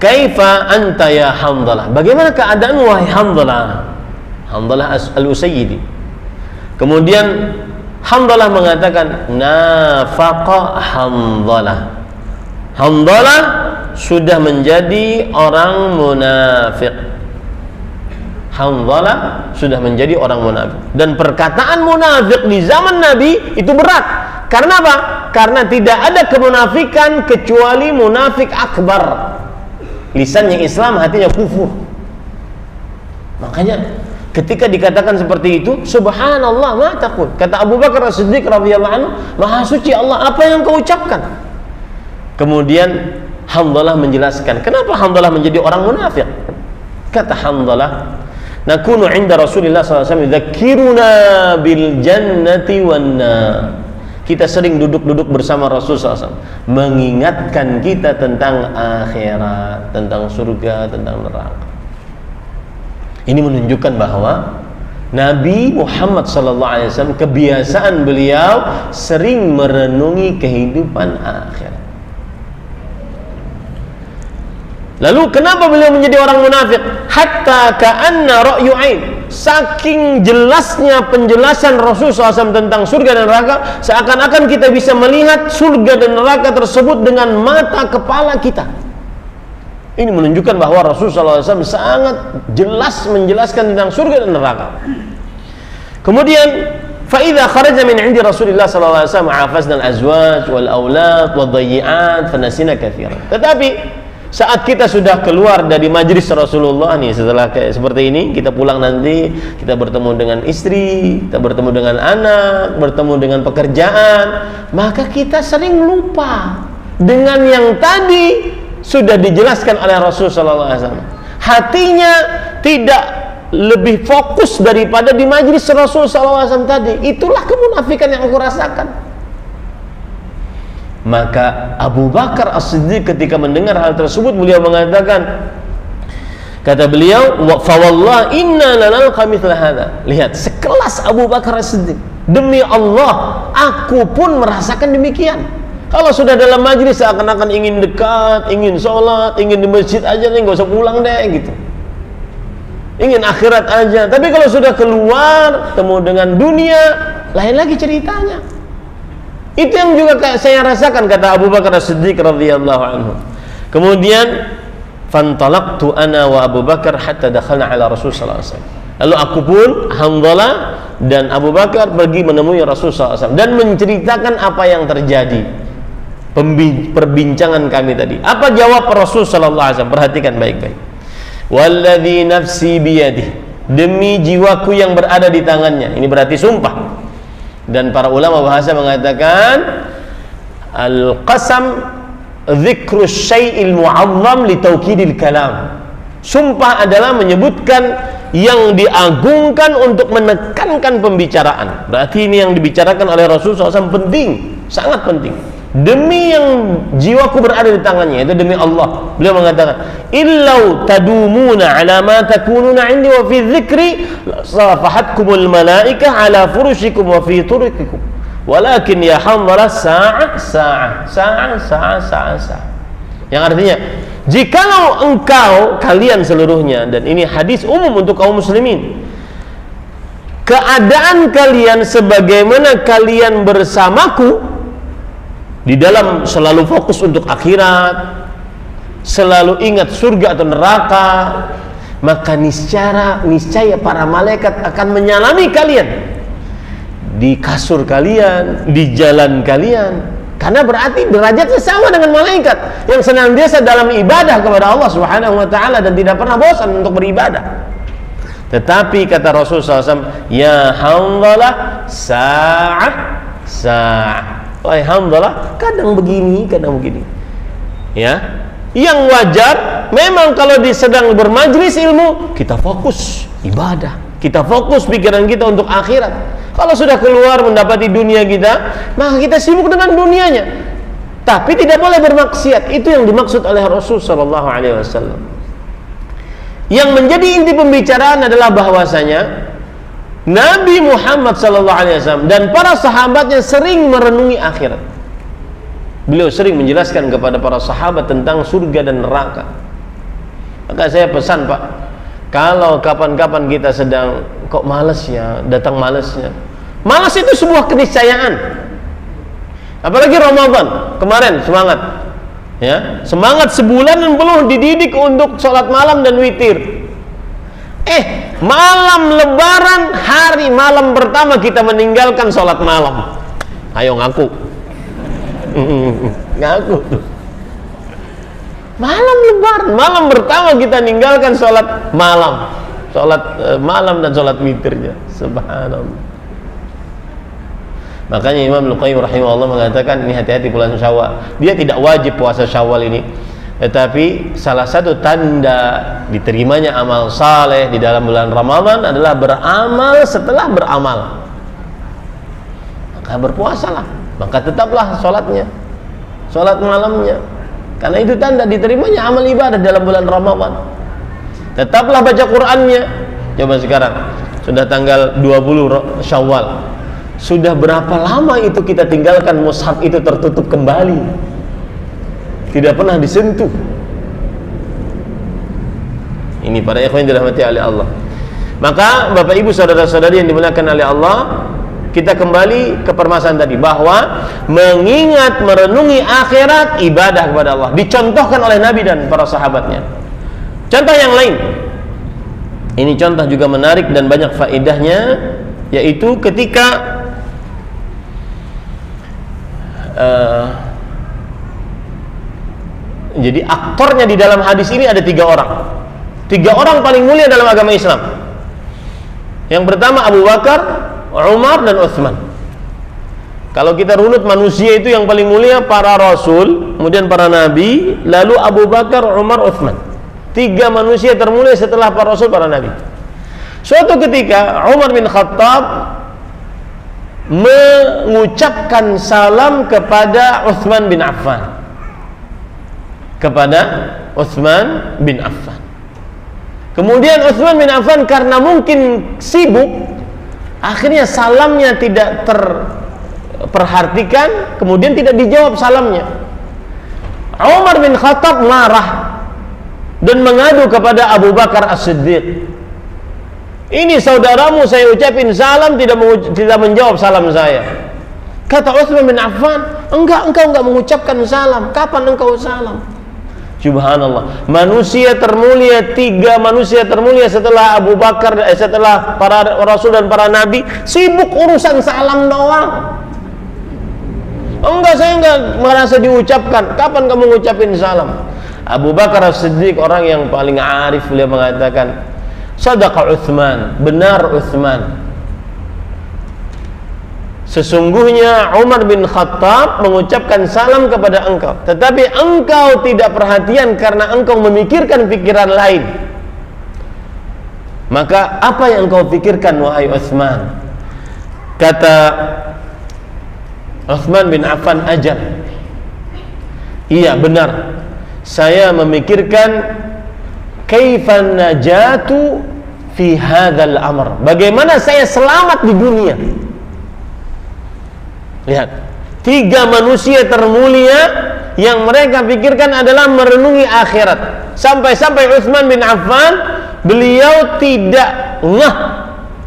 "Kaifa anta ya Hamdalah?" Bagaimana keadaanmu wahai Hamdalah? Hamdalah Al-Usayyidi. Kemudian Hamdalah mengatakan, "Nafaqa Hamdalah." Hamdalah sudah menjadi orang munafik. Hamdalah sudah menjadi orang munafik. Dan perkataan munafik di zaman Nabi itu berat. Karena apa? Karena tidak ada kemunafikan kecuali munafik akbar. Lisannya Islam, hatinya kufur. Makanya ketika dikatakan seperti itu, subhanallah ma taqul. Kata Abu Bakar As-Siddiq radhiyallahu anhu, maha suci Allah, apa yang kau ucapkan? Kemudian Hamdalah menjelaskan, kenapa Hamdalah menjadi orang munafik? Kata Hamdalah, nakunu 'inda Rasulillah SAW dzakiruna bil jannati wan nar. Kita sering duduk-duduk bersama Rasul SAW, mengingatkan kita tentang akhirat, tentang surga, tentang neraka. Ini menunjukkan bahwa Nabi Muhammad SAW kebiasaan beliau sering merenungi kehidupan akhirat. Lalu kenapa beliau menjadi orang munafik? Hatta ka'anna ra'yu ain. Saking jelasnya penjelasan Rasulullah SAW tentang surga dan neraka, seakan-akan kita bisa melihat surga dan neraka tersebut dengan mata kepala kita. Ini menunjukkan bahwa Rasulullah SAW sangat jelas menjelaskan tentang surga dan neraka. Kemudian فَإِذَا خَرَجَ مِنْ عِنْدِ رَسُولِ اللَّهِ صَلَّى اللَّهُ عَلَيْهِ وَسَلَّمَ عَافَزْنَا الْأَزْوَاجِ وَالْأَوْلَادِ وَالضَّيِّعَاتِ فَنَسِينَا كَثِيرًا. Tetapi saat kita sudah keluar dari majlis Rasulullah nih, setelah kayak seperti ini, kita pulang nanti, kita bertemu dengan istri, kita bertemu dengan anak, bertemu dengan pekerjaan, maka kita sering lupa dengan yang tadi sudah dijelaskan oleh Rasulullah SAW. Hatinya tidak lebih fokus daripada di majlis Rasulullah SAW tadi. Itulah kemunafikan yang aku rasakan. Maka Abu Bakar As-Siddiq ketika mendengar hal tersebut, beliau mengatakan, kata beliau, fa wallahi inna lanalqa mithla hadza. Lihat, sekelas Abu Bakar As-Siddiq, demi Allah aku pun merasakan demikian. Kalau sudah dalam majlis seakan-akan ingin dekat, ingin sholat, ingin di masjid aja nih, nggak usah pulang deh gitu, ingin akhirat aja. Tapi kalau sudah keluar temu dengan dunia, lain lagi ceritanya. Itu yang juga saya rasakan, kata Abu Bakar As-Siddiq radhiyallahu anhu. Kemudian fantalaqtu ana wa Abu Bakar hatta dakhalna ala Rasul sallallahu alaihi wasallam. Lalu aku pun, Hamdalah dan Abu Bakar pergi menemui Rasul sallallahu alaihi wasallam dan menceritakan apa yang terjadi, perbincangan kami tadi. Apa jawab Rasul sallallahu alaihi wasallam? Perhatikan baik-baik. Walladzi nafsi biyadihi, demi jiwaku yang berada di tangannya. Ini berarti sumpah. Dan para ulama bahasa mengatakan al-qasam dzikru syai'il mu'azzam li taukidil kalam. Sumpah adalah menyebutkan yang diagungkan untuk menekankan pembicaraan. Berarti ini yang dibicarakan oleh Rasulullah SAW penting, sangat penting. Demi yang jiwaku berada di tangannya, itu demi Allah. Beliau mengatakan, illau tadumuna ala ma takununa indi wa fi dzikri safahatkumul malaikah ala furushikum wa fi turuqikum. Walakin ya Hamdalah sa'a. Yang artinya, jikalau engkau, kalian seluruhnya, dan ini hadis umum untuk kaum muslimin, keadaan kalian sebagaimana kalian bersamaku di dalam selalu fokus untuk akhirat, selalu ingat surga atau neraka, maka niscaya para malaikat akan menyalami kalian di kasur kalian, di jalan kalian. Karena berarti derajatnya sama dengan malaikat yang senantiasa dalam ibadah kepada Allah Subhanahu wa taala dan tidak pernah bosan untuk beribadah. Tetapi kata Rasulullah SAW, ya Hanzalah, wahai Hanzalah, kadang begini, kadang begini. Ya, yang wajar memang kalau sedang bermajlis ilmu, kita fokus ibadah, kita fokus pikiran kita untuk akhirat. Kalau sudah keluar mendapati dunia kita, maka kita sibuk dengan dunianya. Tapi tidak boleh bermaksiat. Itu yang dimaksud oleh Rasul sallallahu alaihi wasallam. Yang menjadi inti pembicaraan adalah bahwasanya Nabi Muhammad sallallahu alaihi wasallam dan para sahabatnya sering merenungi akhirat. Beliau sering menjelaskan kepada para sahabat tentang surga dan neraka. Maka saya pesan, Pak, kalau kapan-kapan kita sedang kok malas ya, datang malasnya. Malas itu sebuah keniscayaan. Apalagi Ramadan kemarin semangat, ya, semangat sebulan penuh dididik untuk sholat malam dan witir. Malam Lebaran, hari malam pertama kita meninggalkan sholat malam. Ayo ngaku, ngaku tuh. Malam Lebaran, malam pertama kita ninggalkan sholat malam, malam dan sholat witirnya. Subhanallah. Makanya Imam Al-Qayyim rahimahullah mengatakan, ini hati-hati bulan Syawal. Dia tidak wajib puasa Syawal ini, tetapi salah satu tanda diterimanya amal saleh di dalam bulan Ramadan adalah beramal setelah beramal. Maka berpuasalah, maka tetaplah sholatnya, sholat malamnya, karena itu tanda diterimanya amal ibadah dalam bulan Ramadan. Tetaplah baca Qur'annya. Coba sekarang sudah tanggal 20 Syawal, sudah berapa lama itu kita tinggalkan mushaf itu tertutup kembali, tidak pernah disentuh. Ini para ikhwan yang dirahmati oleh Allah. Maka Bapak Ibu saudara-saudari yang dimuliakan oleh Allah, kita kembali ke permasalahan tadi, bahwa mengingat merenungi akhirat ibadah kepada Allah dicontohkan oleh Nabi dan para sahabatnya. Contoh yang lain, ini contoh juga menarik dan banyak faedahnya, yaitu ketika jadi aktornya di dalam hadis ini ada 3 orang. 3 orang paling mulia dalam agama Islam. Yang pertama Abu Bakar, Umar dan Utsman. Kalau kita runut manusia itu yang paling mulia para rasul, kemudian para nabi, lalu Abu Bakar, Umar, Utsman. 3 manusia termulia setelah para rasul, para nabi. Suatu ketika Umar bin Khattab mengucapkan salam kepada Utsman bin Affan. Kemudian Utsman bin Affan karena mungkin sibuk, akhirnya salamnya tidak terperhatikan, kemudian tidak dijawab salamnya. Umar bin Khattab marah dan mengadu kepada Abu Bakar As-Siddiq. Ini saudaramu saya ucapin salam, tidak menjawab salam saya. Kata Utsman bin Affan, engkau enggak mengucapkan salam. Kapan engkau salam? Subhanallah. Manusia termulia, 3 manusia termulia setelah Abu Bakar, setelah para rasul dan para nabi, sibuk urusan salam doang. Enggak, saya enggak merasa diucapkan. Kapan kamu mengucapin salam? Abu Bakar As-Siddiq, orang yang paling arif, beliau mengatakan, Sadaqa Utsman, benar Utsman. Sesungguhnya Umar bin Khattab mengucapkan salam kepada engkau, tetapi engkau tidak perhatian karena engkau memikirkan pikiran lain. Maka apa yang engkau pikirkan wahai Utsman? Kata Utsman bin Affan, ajal. Iya benar, saya memikirkan kaifan najatu fi hadzal amr, bagaimana saya selamat di dunia. Lihat, 3 manusia termulia yang mereka pikirkan adalah merenungi akhirat. Sampai-sampai Utsman bin Affan, beliau tidak ngeh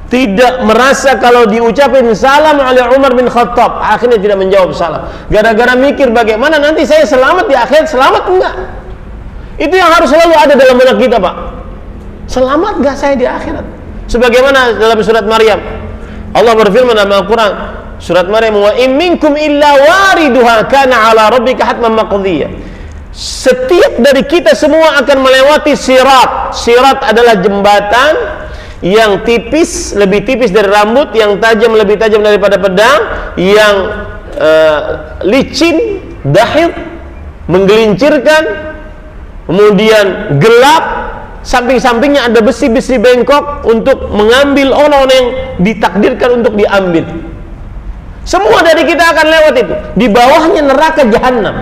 tidak merasa kalau diucapin salam oleh Umar bin Khattab, akhirnya tidak menjawab salam. Gara-gara mikir bagaimana nanti saya selamat di akhirat, selamat enggak? Itu yang harus selalu ada dalam benak kita, Pak. Selamat enggak saya di akhirat? Sebagaimana dalam surat Maryam, Allah berfirman dalam Al-Quran, surat Maryam, wa in minkum illa wariduha kana ala rabbika hatman maqdiyya. Setiap dari kita semua akan melewati sirat. Sirat adalah jembatan yang tipis, lebih tipis dari rambut, yang tajam lebih tajam daripada pedang, yang licin, dahil, menggelincirkan, kemudian gelap, samping-sampingnya ada besi-besi bengkok untuk mengambil orang yang ditakdirkan untuk diambil. Semua dari kita akan lewat itu. Di bawahnya neraka jahanam.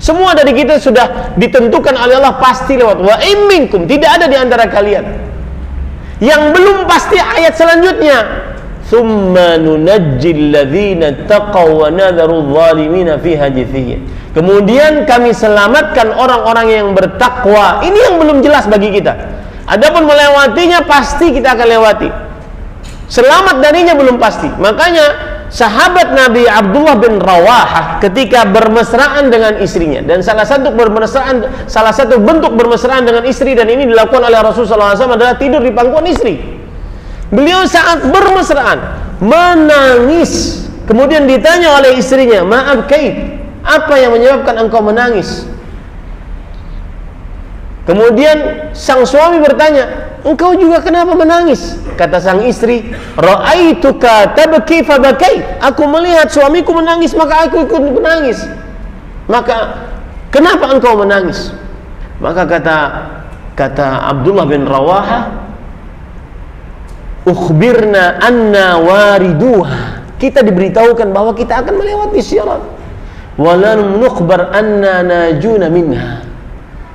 Semua dari kita sudah ditentukan oleh Allah pasti lewat. Wa in minkum, tidak ada di antara kalian. Yang belum pasti ayat selanjutnya, thumma nunajjil ladzina taqaw wa nadharu adh-dhalimina fiha jithiya. Kemudian kami selamatkan orang-orang yang bertakwa. Ini yang belum jelas bagi kita. Adapun melewatinya pasti kita akan lewati. Selamat darinya belum pasti. Makanya sahabat Nabi Abdullah bin Rawahah ketika bermesraan dengan istrinya, dan salah satu bentuk bermesraan dengan istri, dan ini dilakukan oleh Rasulullah SAW adalah tidur di pangkuan istri. Beliau saat bermesraan menangis. Kemudian ditanya oleh istrinya, maaf Kait, apa yang menyebabkan engkau menangis? Kemudian sang suami bertanya, engkau juga kenapa menangis? Kata sang istri, ra'aituka tabki fabakait. Aku melihat suamiku menangis, maka aku ikut menangis. Maka kenapa engkau menangis? Maka kata Abdullah bin Rawaha, ukhbirna anna wariduha. Kita diberitahukan bahwa kita akan melewati sirat. Walam nukhbar anna najuna minha.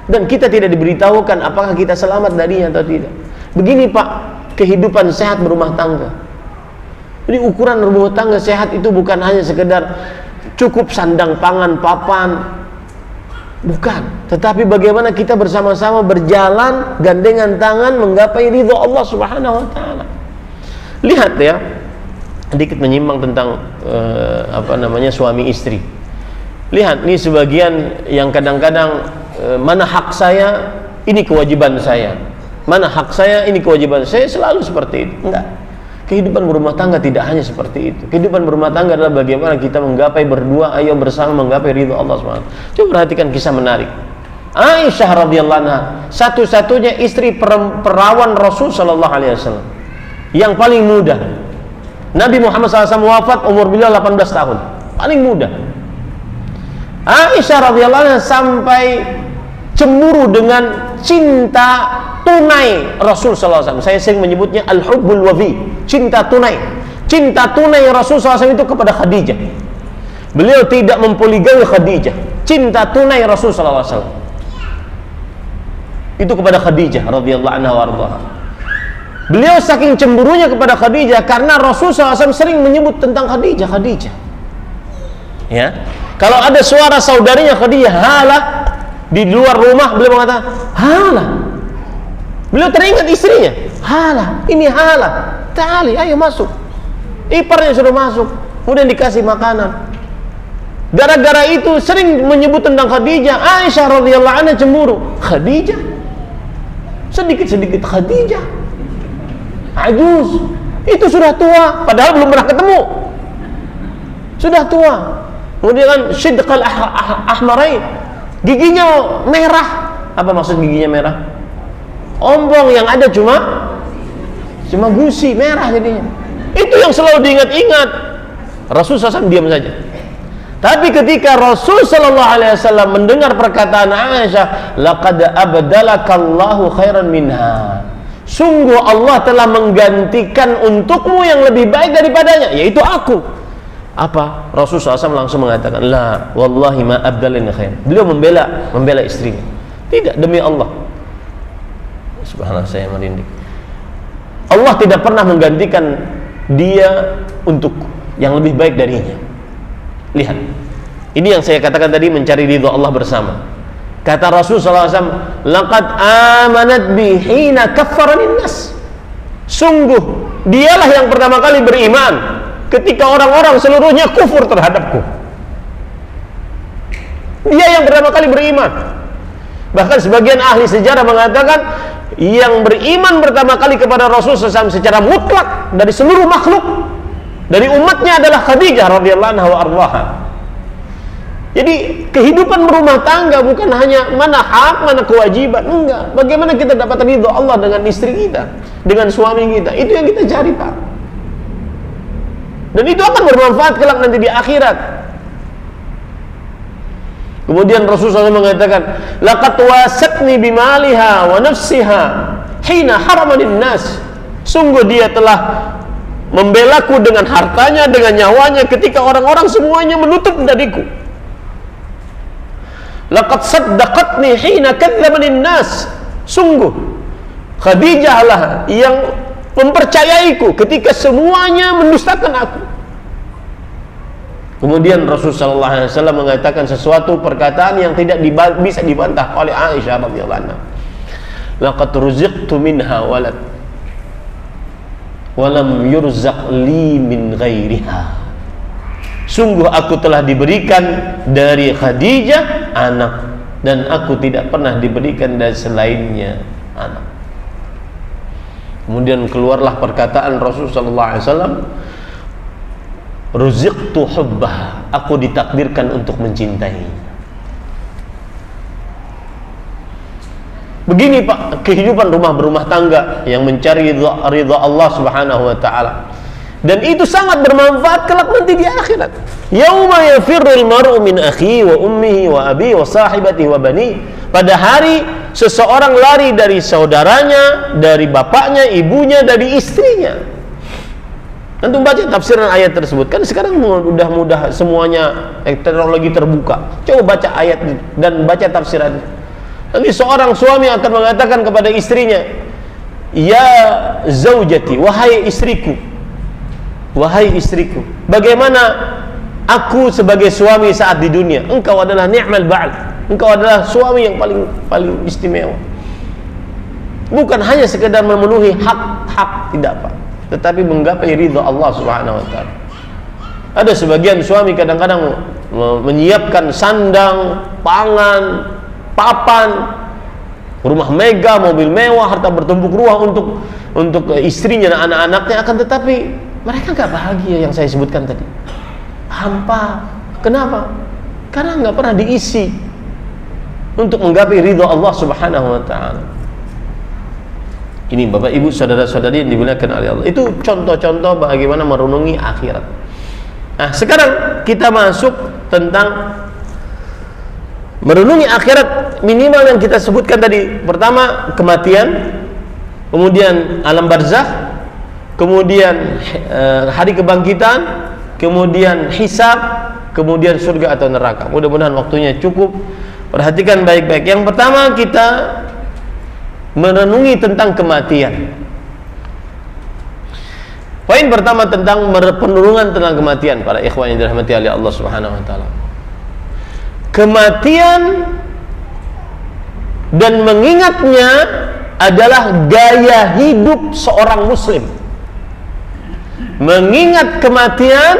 Dan kita tidak diberitahukan apakah kita selamat darinya atau tidak. Begini Pak, kehidupan sehat berumah tangga. Jadi ukuran rumah tangga sehat itu bukan hanya sekedar cukup sandang pangan papan, bukan. Tetapi bagaimana kita bersama-sama berjalan gandengan tangan menggapai ridho Allah Subhanahu Wa Taala. Lihat ya, sedikit menyimpang tentang suami istri. Lihat nih sebagian yang kadang-kadang mana hak saya, ini kewajiban saya. Mana hak saya, ini kewajiban saya. Selalu seperti itu. Enggak. Kehidupan berumah tangga tidak hanya seperti itu. Kehidupan berumah tangga adalah bagaimana kita menggapai berdua, ayo bersama menggapai ridho Allah SWT. Coba perhatikan kisah menarik. Aisyah radhiyallahu anha, satu-satunya istri perawan Rasul sallallahu alaihi wasallam, yang paling muda. Nabi Muhammad SAW wafat umur beliau 18 tahun. Paling muda. Aisyah radhiyallahu anha sampai cemburu dengan cinta tunai Rasul sallallahu alaihi wasallam. Saya sering menyebutnya al-hubbul wafi, cinta tunai. Cinta tunai Rasul sallallahu alaihi wasallam itu kepada Khadijah. Beliau tidak mempoligami Khadijah. Cinta tunai Rasul sallallahu alaihi wasallam itu kepada Khadijah radhiyallahu anha warḍaha. Beliau saking cemburunya kepada Khadijah karena Rasul sallallahu alaihi wasallam sering menyebut tentang Khadijah. Ya. Kalau ada suara saudarinya Khadijah, halah, di luar rumah beliau mengatakan halah. Beliau teringat istrinya, halah, ini halah, ta'ali, ayo masuk. Iparnya sudah masuk, kemudian dikasih makanan. Gara-gara itu sering menyebut tentang Khadijah. Aisyah radhiyallahu anha cemburu. Khadijah, sedikit-sedikit Khadijah, ajuz, itu sudah tua, padahal belum pernah ketemu, sudah tua. Kemudian syidqal ahmarain, giginya merah. Apa maksud giginya merah? Ompong, yang ada cuma gusi, merah jadinya. Itu yang selalu diingat-ingat. Rasul SAW diam saja. Tapi ketika Rasul SAW mendengar perkataan Aisyah, laqad abdalakallahu khairan minha, sungguh Allah telah menggantikan untukmu yang lebih baik daripadanya, yaitu aku. Apa? Rasul SAW langsung mengatakan, la wallahi ma abdalani khair. Beliau membela istrinya. Tidak, demi Allah. Subhanallah, saya merinding. Allah tidak pernah menggantikan dia untukku yang lebih baik darinya. Lihat, ini yang saya katakan tadi, mencari ridho Allah bersama. Kata Rasul SAW, laqad amanat bi hina kaffarani nas. Sungguh dialah yang pertama kali beriman ketika orang-orang seluruhnya kufur terhadapku. Dia yang pertama kali beriman. Bahkan sebagian ahli sejarah mengatakan yang beriman pertama kali kepada Rasulullah SAW secara mutlak dari seluruh makhluk, dari umatnya adalah Khadijah radhiyallahu anha wa ardaha. Jadi kehidupan berumah tangga bukan hanya mana hak, mana kewajiban, enggak. Bagaimana kita dapat ridho Allah dengan istri kita, dengan suami kita, itu yang kita cari, Pak. Dan itu akan bermanfaat kelak nanti di akhirat. Kemudian Rasulullah SAW mengatakan, laqad wasatni bimaliha wa nafsiha hina haramanin nas. Sungguh dia telah membelaku dengan hartanya, dengan nyawanya ketika orang-orang semuanya menutup dariku. Laqad saddaqatni hina kadzabanin nas. Sungguh Khadijah lah yang mempercayaiku ketika semuanya mendustakan aku. Kemudian Rasulullah SAW mengatakan sesuatu perkataan yang tidak bisa dibantah oleh Aisyah radhiyallahu anha. Laqad ruziqtu minha walad walam yurzaq li min ghairiha. Sungguh aku telah diberikan dari Khadijah anak, dan aku tidak pernah diberikan dari selainnya anak. Kemudian keluarlah perkataan Rasulullah SAW, ruziqtu hubbah, aku ditakdirkan untuk mencintai. Begini Pak, kehidupan rumah tangga yang mencari ridha Allah Subhanahu wa taala. Dan itu sangat bermanfaat kelak nanti di akhirat. Yauma yafirrul mar'u min akhihi wa ummihi wa abihi wa sahibatihi wa bani. Pada hari seseorang lari dari saudaranya, dari bapaknya, ibunya, dari istrinya. Nanti baca tafsiran ayat tersebut. Kan sekarang mudah semuanya teknologi terbuka. Coba baca ayat dan baca tafsirannya. Nanti seorang suami akan mengatakan kepada istrinya, ya zaujati, wahai istriku, wahai istriku, bagaimana aku sebagai suami saat di dunia? Engkau adalah ni'mal ba'al, engkau adalah suami yang paling istimewa. Bukan hanya sekedar memenuhi hak-hak, tidak Pak, tetapi menggapai ridha Allah Subhanahu wa taala. Ada sebagian suami kadang-kadang menyiapkan sandang, pangan, papan, rumah megah, mobil mewah, harta bertumpuk ruah untuk istrinya dan anak-anaknya, akan tetapi mereka nggak bahagia yang saya sebutkan tadi. Hampa. Kenapa? Karena nggak pernah diisi untuk menggapai ridha Allah Subhanahu wa taala. Ini Bapak Ibu saudara-saudari yang dimuliakan oleh Allah. Itu contoh-contoh bagaimana merenungi akhirat. Nah, sekarang kita masuk tentang merenungi akhirat. Minimal yang kita sebutkan tadi, pertama kematian, kemudian alam barzakh, kemudian hari kebangkitan, kemudian hisab, kemudian surga atau neraka. Mudah-mudahan waktunya cukup. Perhatikan baik-baik. Yang pertama kita merenungi tentang kematian. Poin pertama tentang perenungan tentang kematian, para ikhwan yang dirahmati oleh Allah Subhanahu wa taala. Kematian dan mengingatnya adalah gaya hidup seorang muslim. Mengingat kematian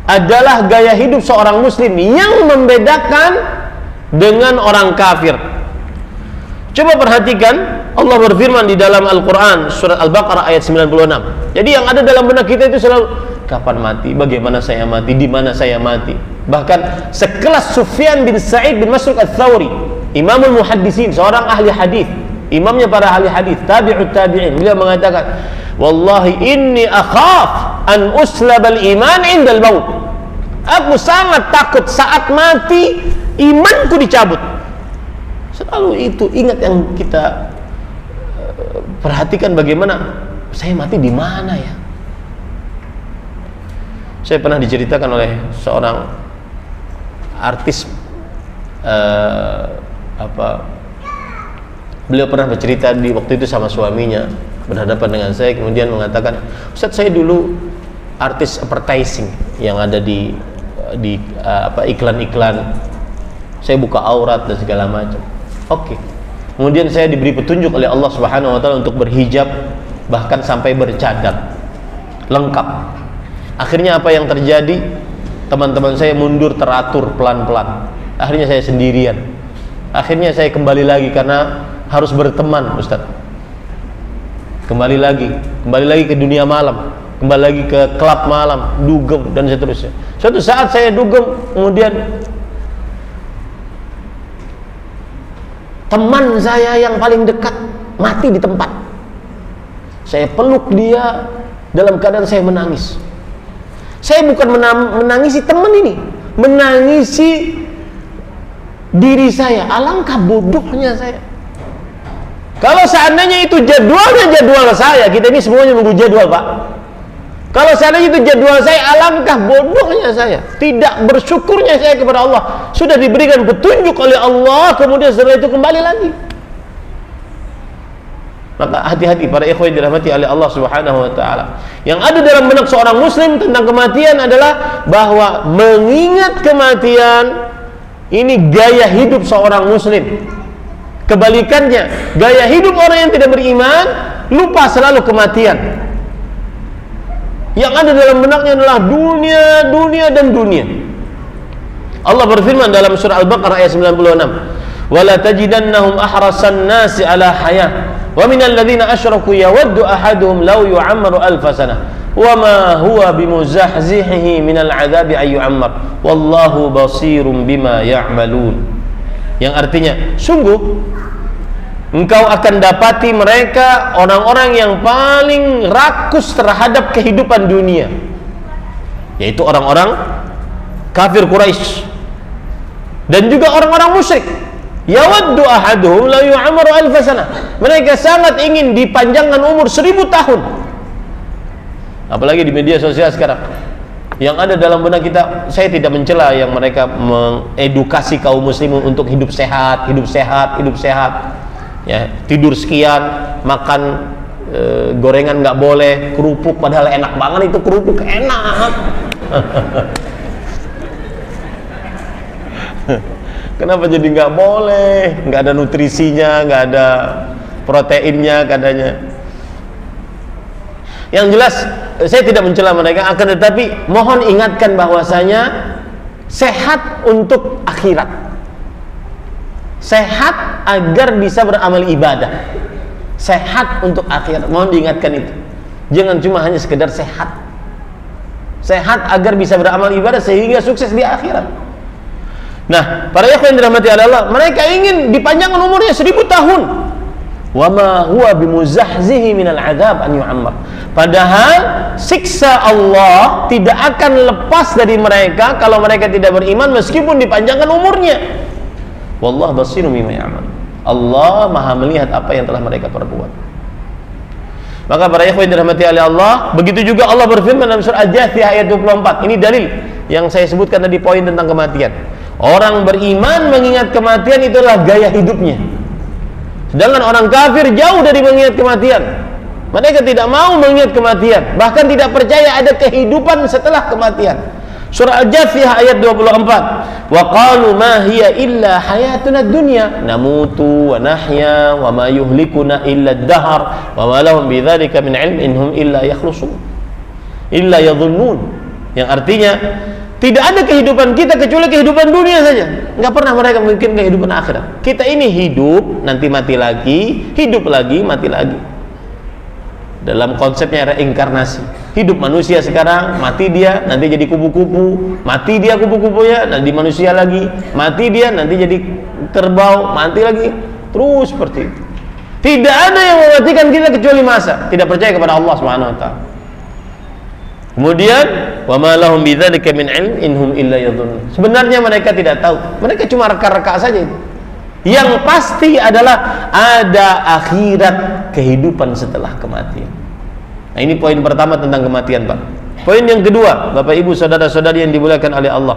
adalah gaya hidup seorang muslim yang membedakan dengan orang kafir. Coba perhatikan, Allah berfirman di dalam Al-Quran surat Al-Baqarah ayat 96. Jadi yang ada dalam benak kita itu selalu, kapan mati, bagaimana saya mati, di mana saya mati. Bahkan sekelas Sufyan bin Sa'id bin Masruq Ats-Tsauri, Imamul Muhaddisin, seorang ahli hadis, imamnya para ahli hadis, tabi'ut tabi'in, beliau mengatakan, wallahi inni akhaf an uslabal iman indal maut. Aku sangat takut saat mati imanku dicabut. Selalu itu ingat, yang kita perhatikan bagaimana saya mati di mana ya. Saya pernah diceritakan oleh seorang artis, beliau pernah bercerita di waktu itu sama suaminya berhadapan dengan saya, kemudian mengatakan, Ustaz, saya dulu artis advertising yang ada di iklan-iklan, saya buka aurat dan segala macam. Oke. Kemudian saya diberi petunjuk oleh Allah Subhanahu wa taala untuk berhijab bahkan sampai bercadar lengkap. Akhirnya apa yang terjadi? Teman-teman saya mundur teratur pelan-pelan. Akhirnya saya sendirian. Akhirnya saya kembali lagi karena harus berteman, Ustaz. Kembali lagi ke dunia malam, kembali lagi ke klub malam, dugem dan seterusnya. Suatu saat saya dugem, kemudian teman saya yang paling dekat mati di tempat. Saya peluk dia dalam keadaan saya menangis. Saya bukan menangisi teman ini, menangisi diri saya. Alangkah bodohnya saya. Kalau seandainya itu jadwal saya, kita ini semuanya nunggu jadwal, Pak. Kalau seandainya itu jadwal saya, alangkah bodohnya saya. Tidak bersyukurnya saya kepada Allah. Sudah diberikan petunjuk oleh Allah, kemudian setelah itu kembali lagi. Maka hati-hati para ikhwan yang dirahmati oleh Allah Subhanahu wa taala. Yang ada dalam benak seorang muslim tentang kematian adalah bahwa mengingat kematian ini gaya hidup seorang muslim. Kebalikannya, gaya hidup orang yang tidak beriman lupa selalu kematian. Yang ada dalam benaknya adalah dunia, dunia dan dunia. Allah berfirman dalam surah Al-Baqarah ayat 96, "Wala tajidannahum ahrasan nasi ala hayah, wa minal ladzina asyraku yawaddu ahaduhum law yu'ammaru alf sanah, wa ma huwa bimuzahzihihi minal 'adzabi ay yu'ammar, wallahu basirum bima ya'malun." Yang artinya, sungguh engkau akan dapati mereka orang-orang yang paling rakus terhadap kehidupan dunia, yaitu orang-orang kafir Quraisy dan juga orang-orang musyrik. Yawaddu ahaduhum la yu'amaru alf sanah. Mereka sangat ingin dipanjangkan umur 1000 tahun. Apalagi di media sosial sekarang. Yang ada dalam benak kita, saya tidak mencela yang mereka mengedukasi kaum muslimin untuk hidup sehat, ya, tidur sekian, makan gorengan nggak boleh, kerupuk padahal enak banget itu kerupuk, enak. Kenapa jadi nggak boleh? Nggak ada nutrisinya, nggak ada proteinnya katanya. Yang jelas saya tidak mencela mereka, akan tetapi mohon ingatkan bahwasanya sehat untuk akhirat, sehat agar bisa beramal ibadah, sehat untuk akhirat. Mohon diingatkan itu. Jangan cuma hanya sekedar sehat, sehat agar bisa beramal ibadah sehingga sukses di akhirat. Nah, para ikhwan yang dirahmati Allah, mereka ingin dipanjangkan umurnya 1000 tahun. Wa ma huwa bimuzahzihi minal adzab an yu'ammar. Padahal siksa Allah tidak akan lepas dari mereka kalau mereka tidak beriman meskipun dipanjangkan umurnya. Wallahu basirun bima ya'mal. Allah Maha melihat apa yang telah mereka perbuat. Maka para ikhwan dirahmati oleh Allah, begitu juga Allah berfirman dalam surah Al-Jathiyah ayat 24. Ini dalil yang saya sebutkan tadi, poin tentang kematian. Orang beriman mengingat kematian itulah gaya hidupnya. Sedangkan orang kafir jauh dari mengingat kematian. Mereka tidak mau mengingat kematian, bahkan tidak percaya ada kehidupan setelah kematian. Surah Al-Jathiyah ayat 24. Wa qalu ma hiya illa hayatuna dunya namutu wa nahya wa ma yuhlikuna illa ad-dahr wa ma lahum bidzalika min ilm inhum illa yakhrusun illa yadhunnun. Yang artinya tidak ada kehidupan kita kecuali kehidupan dunia saja. Enggak pernah mereka mungkin kehidupan akhirat. Kita ini hidup, nanti mati lagi, hidup lagi, mati lagi. Dalam konsepnya reinkarnasi. Hidup manusia sekarang, mati dia, nanti jadi kupu-kupu, mati dia kupu-kupunya, nanti manusia lagi, mati dia, nanti jadi kerbau, mati lagi, terus seperti itu. Tidak ada yang mematikan kita kecuali masa. Tidak percaya kepada Allah Subhanahu wa taala. Kemudian, wa ma lahum bidzalika min ilm inhum illa yadhunnun. Sebenarnya mereka tidak tahu. Mereka cuma reka-reka saja itu. Yang pasti adalah ada akhirat, kehidupan setelah kematian. Nah, ini poin pertama tentang kematian, Pak. Poin yang kedua, Bapak Ibu saudara-saudari yang dimuliakan oleh Allah.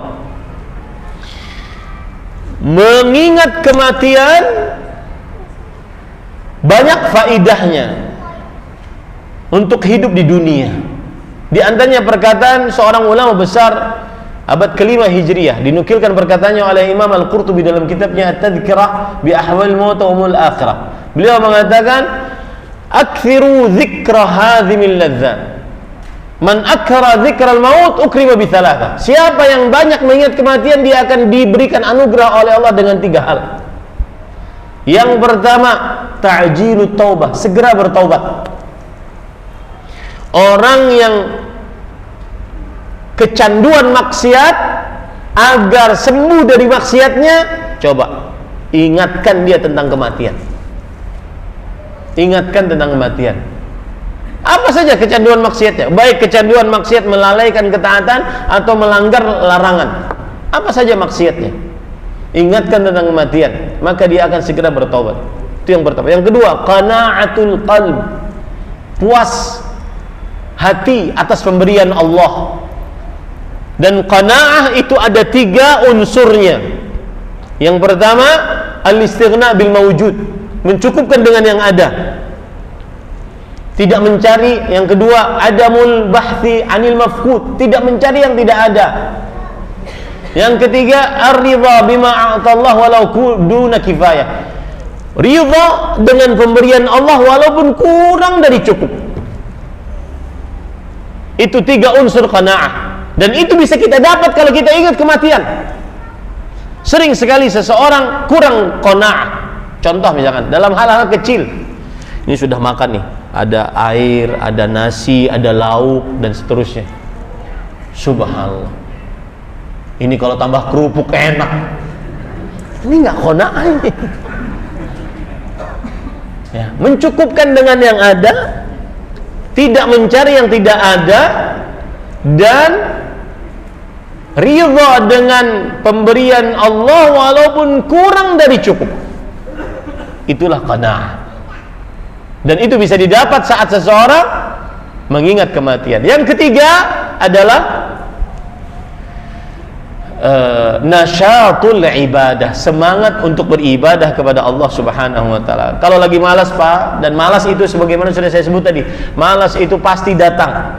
Mengingat kematian banyak faidahnya untuk hidup di dunia. Di antaranya perkataan seorang ulama besar abad kelima Hijriyah, dinukilkan perkataannya oleh Imam Al-Qurtubi dalam kitabnya At-Tadhkirah bi Ahwal Maut wa Umul Akhirah. Beliau mengatakan, Akthiru dzikra hadhimil ladzat. Man akthara dzikral maut ukrima bi thalatha. Siapa yang banyak mengingat kematian, dia akan diberikan anugerah oleh Allah dengan 3 hal. Yang pertama, ta'jilut taubah, segera bertaubat. Orang yang kecanduan maksiat, agar sembuh dari maksiatnya, coba ingatkan dia tentang kematian. Ingatkan tentang kematian. Apa saja kecanduan maksiatnya, baik kecanduan maksiat melalaikan ketaatan atau melanggar larangan, apa saja maksiatnya, ingatkan tentang kematian, maka dia akan segera bertobat. Itu yang pertama. Yang kedua, qana'atul qalb, puas hati atas pemberian Allah. Dan qana'ah itu ada 3 unsurnya. Yang pertama, al-istighna bil mawjud, mencukupkan dengan yang ada, tidak mencari. Yang kedua, adamul bahthi anil mafqud, tidak mencari yang tidak ada. Yang ketiga, ar-ridha bima a'tallah walau duna kifayah, ridha dengan pemberian Allah walaupun kurang dari cukup. Itu 3 unsur qanaah, dan itu bisa kita dapat kalau kita ingat kematian. Sering sekali seseorang kurang qanaah. Contoh misalkan dalam hal-hal kecil, ini sudah makan nih, ada air, ada nasi, ada lauk, dan seterusnya. Subhanallah, ini kalau tambah kerupuk enak. Ini nggak qanaah ini. Ya, mencukupkan dengan yang ada, tidak mencari yang tidak ada, dan ridha dengan pemberian Allah walaupun kurang dari cukup. Itulah qanaah. Dan itu bisa didapat saat seseorang mengingat kematian. Yang ketiga adalah nasyatul ibadah, semangat untuk beribadah kepada Allah Subhanahu wa taala. Kalau lagi malas, Pak, dan malas itu sebagaimana sudah saya sebut tadi, malas itu pasti datang.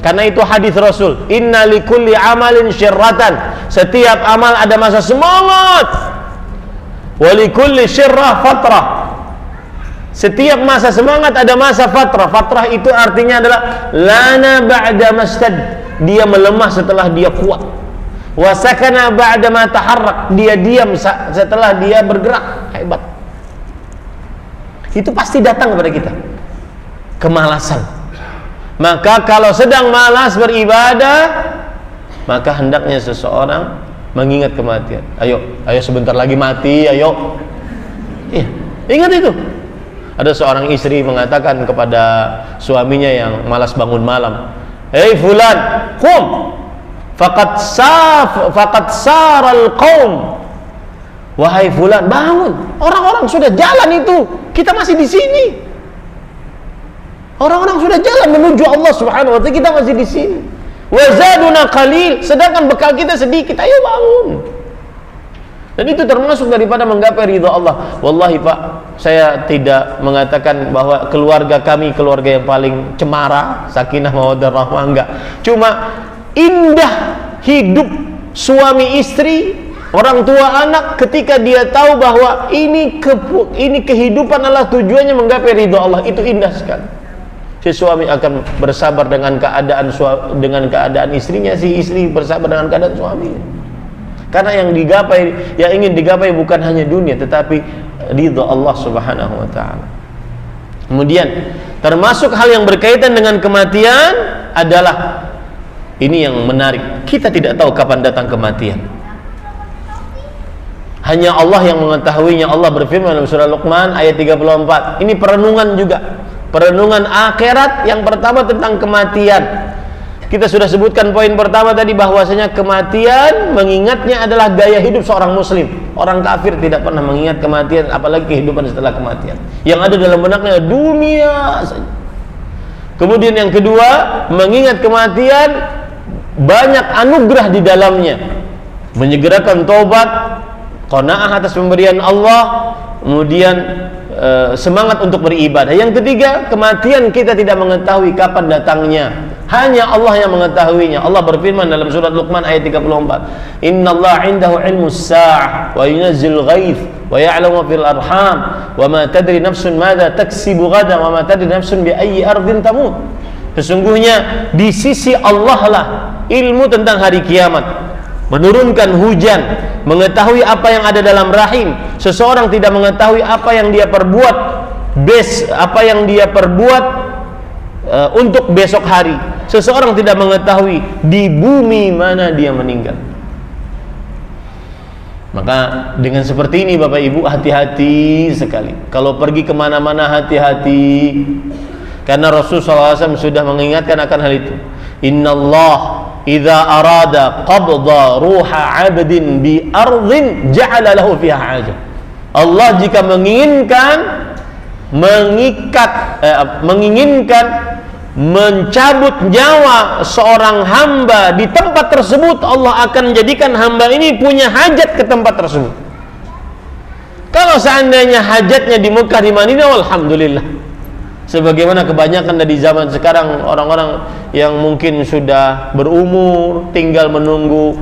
Karena itu hadis Rasul, inna likulli amalin syirratan, setiap amal ada masa semangat. Wa likulli syirrah fatrah, setiap masa semangat ada masa fatrah. Fatrah itu artinya adalah lana ba'da mastad, dia melemah setelah dia kuat. Wa sakana ba'da ma taharrak, dia diam setelah dia bergerak. Hebat. Itu pasti datang kepada kita, kemalasan. Maka kalau sedang malas beribadah, maka hendaknya seseorang mengingat kematian. Ayo sebentar lagi mati, ayo. Iya, ingat itu. Ada seorang istri mengatakan kepada suaminya yang malas bangun malam, "Hei fulan, qum, faqad saral qaum." Wahai fulan, bangun. Orang-orang sudah jalan itu, kita masih di sini. Orang-orang sudah jalan menuju Allah Subhanahu wa taala, kita masih di sini. Wa zaduna qalil, sedangkan bekal kita sedikit. Ayo bangun. Dan itu termasuk daripada menggapai ridha Allah. Wallahi Pak, saya tidak mengatakan bahwa keluarga kami keluarga yang paling cemara, sakinah mawaddah rahmah, enggak. Cuma indah hidup suami istri, orang tua anak, ketika dia tahu bahwa ini kehidupan adalah tujuannya menggapai ridha Allah. Itu indah sekali. Si suami akan bersabar dengan keadaan istrinya, si istri bersabar dengan keadaan suaminya. Karena yang ingin digapai bukan hanya dunia, tetapi ridha Allah Subhanahu wa taala. Kemudian termasuk hal yang berkaitan dengan kematian adalah ini yang menarik. Kita tidak tahu kapan datang kematian. Hanya Allah yang mengetahuinya. Allah berfirman dalam surah Luqman ayat 34. Ini perenungan juga. Perenungan akhirat. Yang pertama tentang kematian. Kita sudah sebutkan poin pertama tadi, bahwasanya kematian mengingatnya adalah gaya hidup seorang muslim. Orang kafir tidak pernah mengingat kematian, apalagi kehidupan setelah kematian. Yang ada dalam benaknya dunia saja. Kemudian yang kedua, mengingat kematian banyak anugerah di dalamnya. Menyegerakan taubat, qanaah atas pemberian Allah, kemudian semangat untuk beribadah. Yang ketiga, kematian kita tidak mengetahui kapan datangnya, hanya Allah yang mengetahuinya. Allah berfirman dalam surat Luqman ayat 34, innallaha 'indahu 'ilmus sa'ah wa yunazzilul ghaits wa ya'lamu fil arham wa ma tadri nafsun madza taksibu ghadan wa ma tadri nafsun bi ayyi ardin tamut. Sesungguhnya di sisi Allah lah ilmu tentang hari kiamat, menurunkan hujan, mengetahui apa yang ada dalam rahim. Seseorang tidak mengetahui apa yang dia perbuat untuk besok hari. Seseorang tidak mengetahui di bumi mana dia meninggal. Maka dengan seperti ini Bapak Ibu, hati-hati sekali. Kalau pergi kemana-mana hati-hati, karena Rasulullah SAW sudah mengingatkan akan hal itu. Innallah idza arada qabda ruha 'abdin bi ardhin ja'ala lahu fiha hajah. Allah jika menginginkan mencabut nyawa seorang hamba di tempat tersebut, Allah akan jadikan hamba ini punya hajat ke tempat tersebut. Kalau seandainya hajatnya di Mekah, di Madinah, alhamdulillah. Sebagaimana kebanyakan dari zaman sekarang, orang-orang yang mungkin sudah berumur tinggal menunggu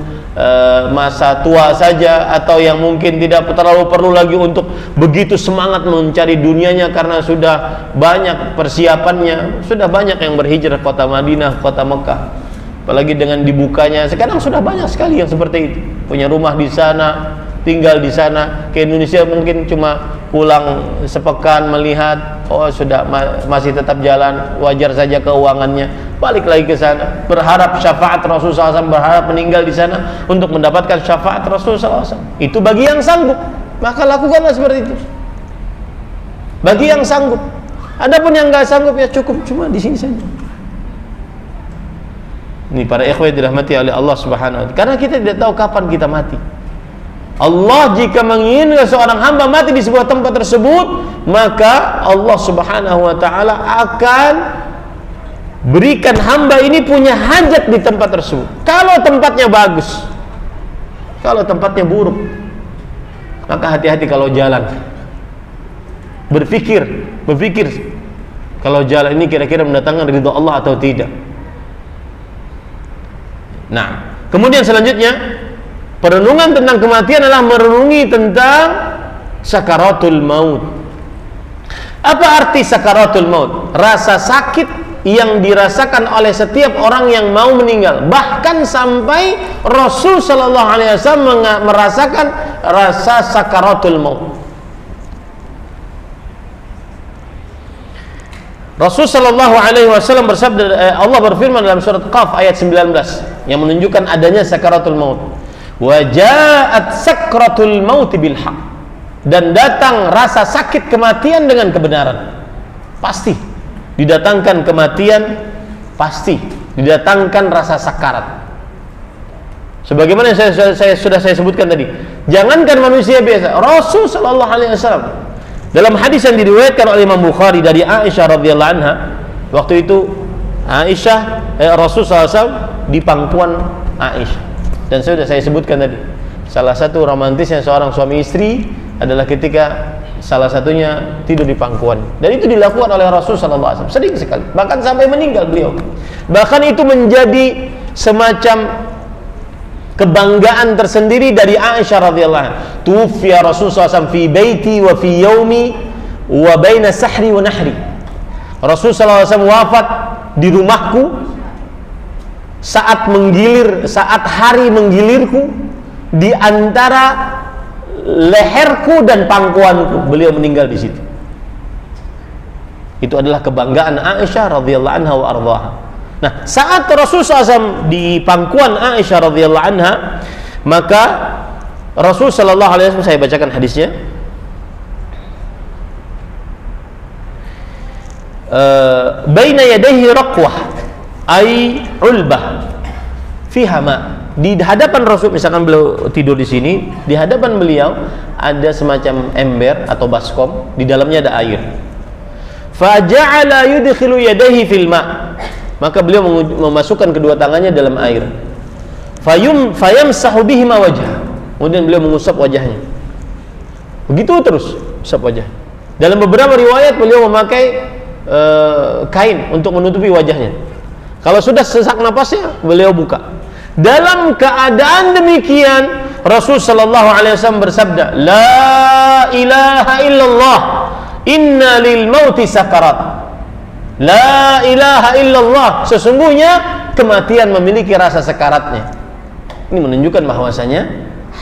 masa tua saja, atau yang mungkin tidak terlalu perlu lagi untuk begitu semangat mencari dunianya karena sudah banyak persiapannya. Sudah banyak yang berhijrah ke kota Madinah, kota Mekah. Apalagi dengan dibukanya sekarang, sudah banyak sekali yang seperti itu, punya rumah di sana, tinggal di sana. Ke Indonesia mungkin cuma pulang sepekan melihat, oh sudah masih tetap jalan, wajar saja keuangannya, balik lagi ke sana, berharap syafaat Rasulullah SAW, berharap meninggal di sana untuk mendapatkan syafaat Rasulullah SAW. Itu bagi yang sanggup, maka lakukanlah seperti itu. Bagi yang sanggup. Adapun yang nggak sanggup, ya cukup cuma di sini saja. Ini para ikhwah dirahmati oleh Allah Subhanahu wa Ta'ala. Karena kita tidak tahu kapan kita mati. Allah jika menginginkan seorang hamba mati di sebuah tempat tersebut, maka Allah Subhanahu wa Ta'ala akan berikan hamba ini punya hajat di tempat tersebut. Kalau tempatnya bagus, kalau tempatnya buruk, maka hati-hati kalau jalan. Berpikir kalau jalan ini kira-kira mendatangkan ridha Allah atau tidak. Nah, kemudian selanjutnya, perenungan tentang kematian adalah merenungi tentang sakaratul maut. Apa arti sakaratul maut? Rasa sakit yang dirasakan oleh setiap orang yang mau meninggal. Bahkan sampai Rasul sallallahu alaihi wasallam merasakan rasa sakaratul maut. Rasul sallallahu alaihi wasallam bersabda, Allah berfirman dalam surat Qaf ayat 19 yang menunjukkan adanya sakaratul maut. Wa ja'at sakratul maut bil haq. Dan datang rasa sakit kematian dengan kebenaran. Pasti didatangkan kematian, pasti didatangkan rasa sakarat. Sebagaimana yang sudah saya sebutkan tadi, jangankan manusia biasa, Rasul sallallahu alaihi wasallam dalam hadis yang diriwayatkan oleh Imam Bukhari dari Aisyah radhiyallahu anha, waktu itu Rasul SAW di pangkuan Aisyah. Dan sudah saya sebutkan tadi, salah satu romantisnya seorang suami istri adalah ketika salah satunya tidur di pangkuan. Dan itu dilakukan oleh Rasul SAW sering sekali, bahkan sampai meninggal beliau. Bahkan itu menjadi semacam kebanggaan tersendiri dari Aisyah radhiyallahu anha. Tufiya Rasulullah SAW fi baiti wa fi yaumi wa baina sahri wa nahri. Rasulullah SAW wafat di rumahku saat hari menggilirku, di antara leherku dan pangkuanku. Beliau meninggal di situ. Itu adalah kebanggaan Aisyah radhiyallahu anha wa ardhaha. Nah, saat Rasulullah SAW di pangkuan Aisyah radhiyallahu anha, maka Rasul sallallahu alaihi wasallam, saya bacakan hadisnya. Baina yadayhi raqwah ay ulbah fiha ma. Di hadapan Rasul, misalkan beliau tidur di sini, di hadapan beliau ada semacam ember atau baskom, di dalamnya ada air. Fa ja'ala yudkhilu yadayhi fil ma. Maka beliau memasukkan kedua tangannya dalam air. Fayamsahu bihima wajhah. Kemudian beliau mengusap wajahnya. Begitu terus usap wajah. Dalam beberapa riwayat beliau memakai kain untuk menutupi wajahnya. Kalau sudah sesak napasnya, beliau buka. Dalam keadaan demikian, Rasul sallallahu alaihi wasallam bersabda, "La ilaha illallah, inna lil mauti sakarat." La ilaha illallah, sesungguhnya kematian memiliki rasa sekaratnya. Ini menunjukkan bahwasanya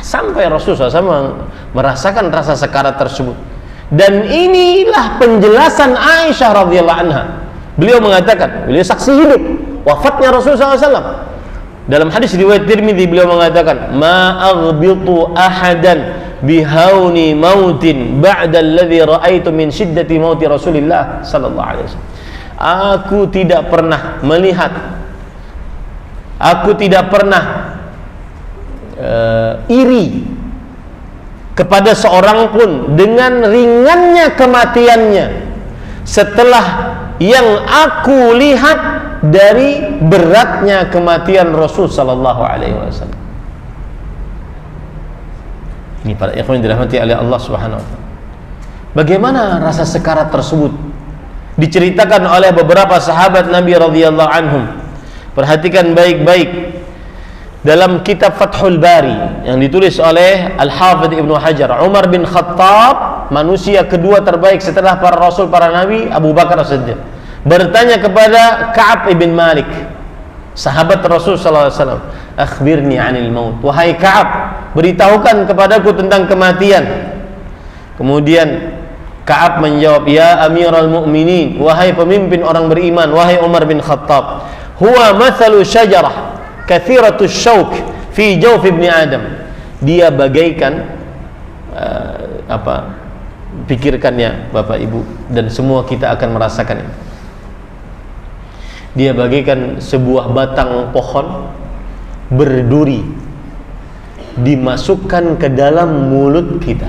sampai Rasul SAW merasakan rasa sekarat tersebut. Dan inilah penjelasan Aisyah radhiyallahu anha. Beliau mengatakan, beliau saksi hidup wafatnya Rasul SAW. Dalam hadis riwayat Tirmidzi beliau mengatakan, "Ma aghbitu ahadan bihauni mautin ba'da alladhi ra'aitu min shiddati mauti Rasulillah sallallahu alaihi wasallam." Aku tidak pernah melihat, aku tidak pernah iri kepada seorang pun dengan ringannya kematiannya setelah yang aku lihat dari beratnya kematian Rasul sallallahu alaihi wasallam. Ini para ikhwan dirahmati oleh Allah Subhanahu wa taala. Bagaimana rasa sekarat tersebut? Diceritakan oleh beberapa sahabat Nabi radhiyallahu anhum. Perhatikan baik-baik dalam kitab Fathul Bari yang ditulis oleh Al-Hafidh Ibnu Hajar. Umar bin Khattab, manusia kedua terbaik setelah para rasul, para nabi, Abu Bakar As-Siddiq, bertanya kepada Ka'ab ibn Malik, sahabat Rasul sallallahu alaihi wasallam, "Akhbirni 'anil maut." Wahai Ka'ab, beritahukan kepadaku tentang kematian. Kemudian Ka'ab menjawab, "Ya Amirul Mukminin, wahai pemimpin orang beriman, wahai Umar bin Khattab, huwa mathalu syajarah kathiratus syauk fi jawf ibni Adam." Dia bagaikan pikirkannya Bapak Ibu dan semua kita akan merasakan. Dia bagaikan sebuah batang pohon berduri dimasukkan ke dalam mulut kita.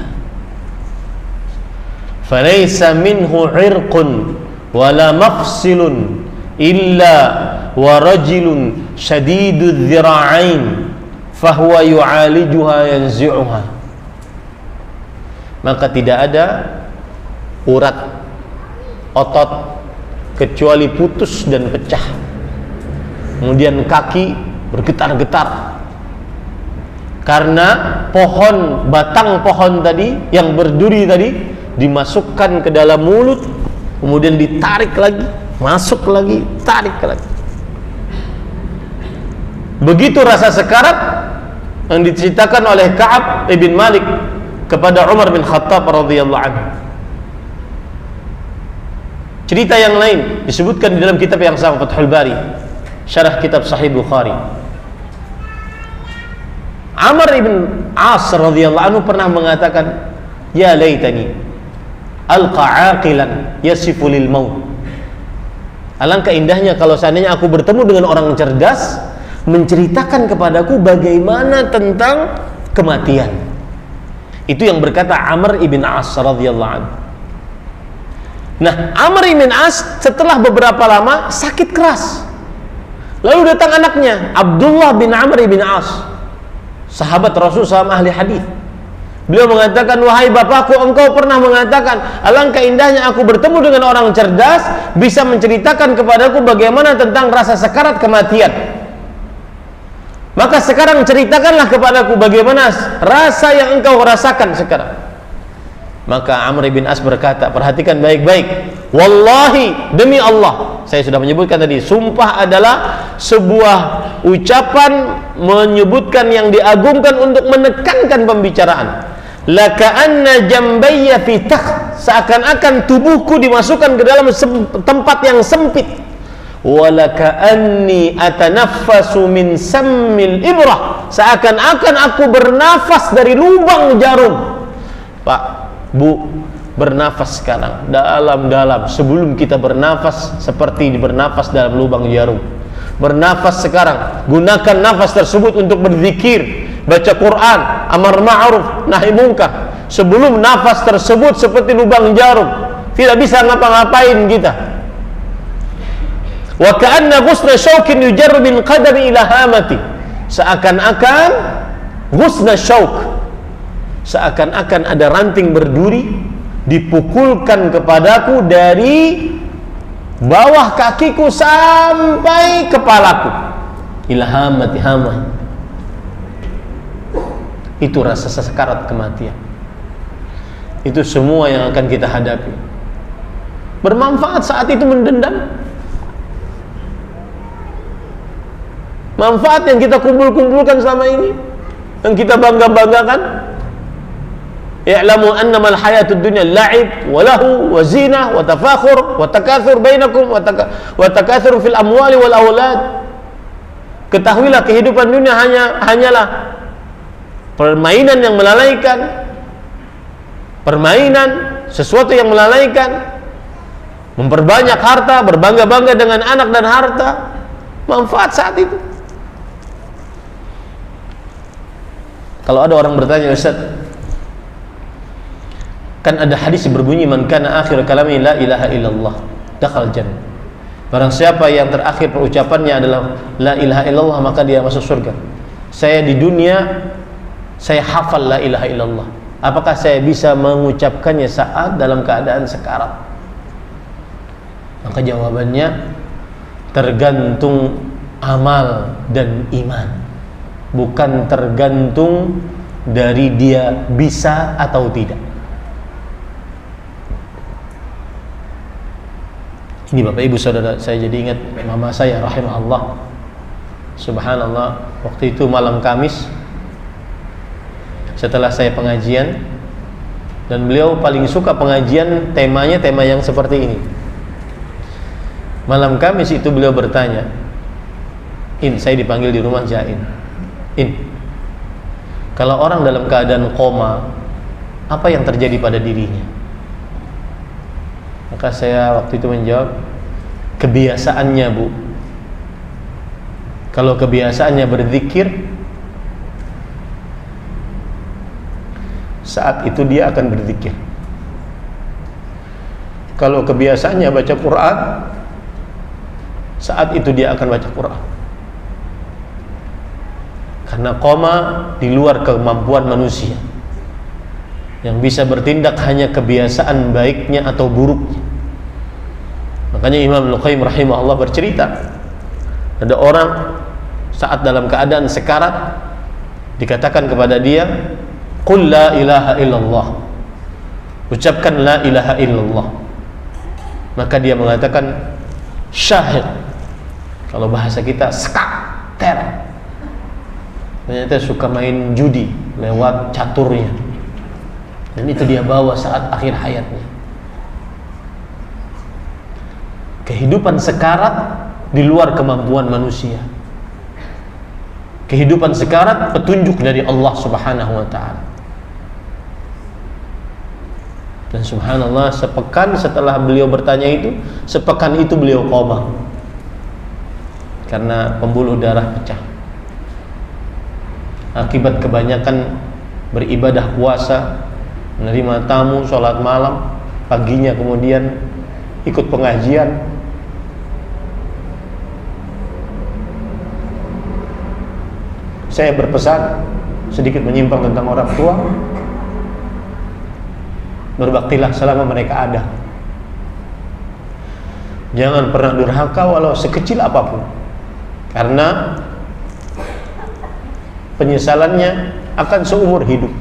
Falaysa minhu 'irqun wala mafsilun illa wa rajulun shadidudz dzira'ain fahuwa yu'alijuha yanzi'uha. Maka tidak ada urat otot kecuali putus dan pecah. Kemudian kaki bergetar-getar karena pohon, batang pohon tadi yang berduri tadi dimasukkan ke dalam mulut, kemudian ditarik lagi, masuk lagi, tarik lagi. Begitu rasa sekarat yang diceritakan oleh Ka'ab ibn Malik kepada Umar bin Khattab radhiyallahu anhu. Cerita yang lain disebutkan di dalam kitab yang sama, Fathul Bari, syarah kitab Sahih Bukhari. Amr ibn As radhiyallahu anhu pernah mengatakan, "Ya laitani alqa aqilan yasifu lil maut." Alangkah indahnya kalau seandainya aku bertemu dengan orang cerdas menceritakan kepadaku bagaimana tentang kematian. Itu yang berkata Amr ibn As radhiyallahu anhu. Nah, Amr ibn As setelah beberapa lama sakit keras. Lalu datang anaknya Abdullah bin Amr ibn As, sahabat Rasul SAW, ahli hadis. Beliau mengatakan, "Wahai bapakku, engkau pernah mengatakan, alangkah indahnya aku bertemu dengan orang cerdas bisa menceritakan kepadaku bagaimana tentang rasa sekarat kematian. Maka sekarang ceritakanlah kepadaku bagaimana rasa yang engkau rasakan sekarang." Maka Amr bin As berkata, perhatikan baik-baik, "Wallahi, demi Allah," saya sudah menyebutkan tadi, sumpah adalah sebuah ucapan menyebutkan yang diagungkan untuk menekankan pembicaraan. "Laka'anna jambayya fi takh," seakan-akan tubuhku dimasukkan ke dalam tempat yang sempit. "Walaka'anni atanaffasu min sammil ibrah," seakan-akan aku bernafas dari lubang jarum. Pak, Bu, bernafas sekarang dalam-dalam sebelum kita bernafas seperti bernafas dalam lubang jarum. Bernafas sekarang, gunakan nafas tersebut untuk berzikir, baca Quran, amar ma'ruf, nahi munkar. Sebelum nafas tersebut seperti lubang jarum, tidak bisa ngapa-ngapain kita. Wa ka'anna ghusna syaukin yujarru min qadami ila hamati, seakan-akan ghusna syauk, seakan-akan ada ranting berduri dipukulkan kepadaku dari bawah kakiku sampai kepalaku. Ilhamati hamah. Itu rasa sekarat kematian. Itu semua yang akan kita hadapi. Bermanfaat saat itu mendendam. Manfaat yang kita kumpul-kumpulkan selama ini, yang kita bangga-banggakan. I'lamu annamal hayatud dunya la'ib wa lahu wa zinah wa tafakhur wa takatsur bainakum wa takatsur fil amwali wal aulad. Ketahuilah kehidupan dunia hanyalah permainan yang melalaikan, permainan sesuatu yang melalaikan, memperbanyak harta, berbangga-bangga dengan anak dan harta. Manfaat saat itu. Kalau ada orang bertanya, Ustaz, kan ada hadis berbunyi man kana akhir kalami la ilaha illallah dakhal jannah. Barang siapa yang terakhir perucapannya adalah la ilaha illallah, maka dia masuk surga. Saya di dunia saya hafal la ilaha illallah. Apakah saya bisa mengucapkannya saat dalam keadaan sekarat? Maka jawabannya tergantung amal dan iman, bukan tergantung dari dia bisa atau tidak. Ini Bapak Ibu Saudara, saya jadi ingat mama saya rahimahullah. Subhanallah, waktu itu malam Kamis setelah saya pengajian, dan beliau paling suka pengajian temanya tema yang seperti ini. Malam Kamis itu beliau bertanya, saya dipanggil di rumah Jain. Kalau orang dalam keadaan koma, apa yang terjadi pada dirinya? Maka saya waktu itu menjawab, kebiasaannya Bu. Kalau kebiasaannya berzikir, saat itu dia akan berzikir. Kalau kebiasaannya baca Quran, saat itu dia akan baca Quran. Karena koma di luar kemampuan manusia. Yang bisa bertindak hanya kebiasaan baiknya atau buruknya. Makanya Imam Al-Qayyim rahimahullah bercerita, ada orang saat dalam keadaan sekarat dikatakan kepada dia, qul la ilaha illallah, ucapkan la ilaha illallah. Maka dia mengatakan syahid, kalau bahasa kita sekak, ter. Ternyata suka main judi lewat caturnya, dan itu dia bawa saat akhir hayatnya. Kehidupan sekarat di luar kemampuan manusia. Kehidupan sekarat petunjuk dari Allah Subhanahu wa ta'ala. Dan subhanallah, sepekan setelah beliau bertanya itu, sepekan itu beliau koma karena pembuluh darah pecah akibat kebanyakan beribadah puasa, menerima tamu, sholat malam, paginya kemudian ikut pengajian. Saya berpesan sedikit menyimpang tentang orang tua, berbaktilah selama mereka ada. Jangan pernah durhaka walau sekecil apapun, karena penyesalannya akan seumur hidup.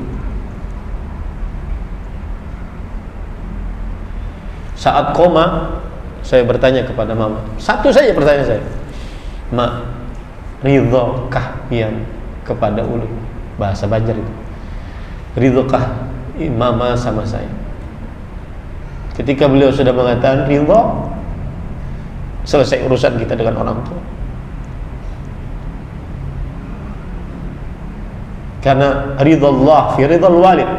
Saat koma, saya bertanya kepada mama, satu saja pertanyaan saya, Ma, ridhokah yang kepada ulun? Bahasa Banjar itu, ridhokah mama sama saya? Ketika beliau sudah mengatakan ridho, selesai urusan kita dengan orang tua. Karena ridhallah fi ridhal walid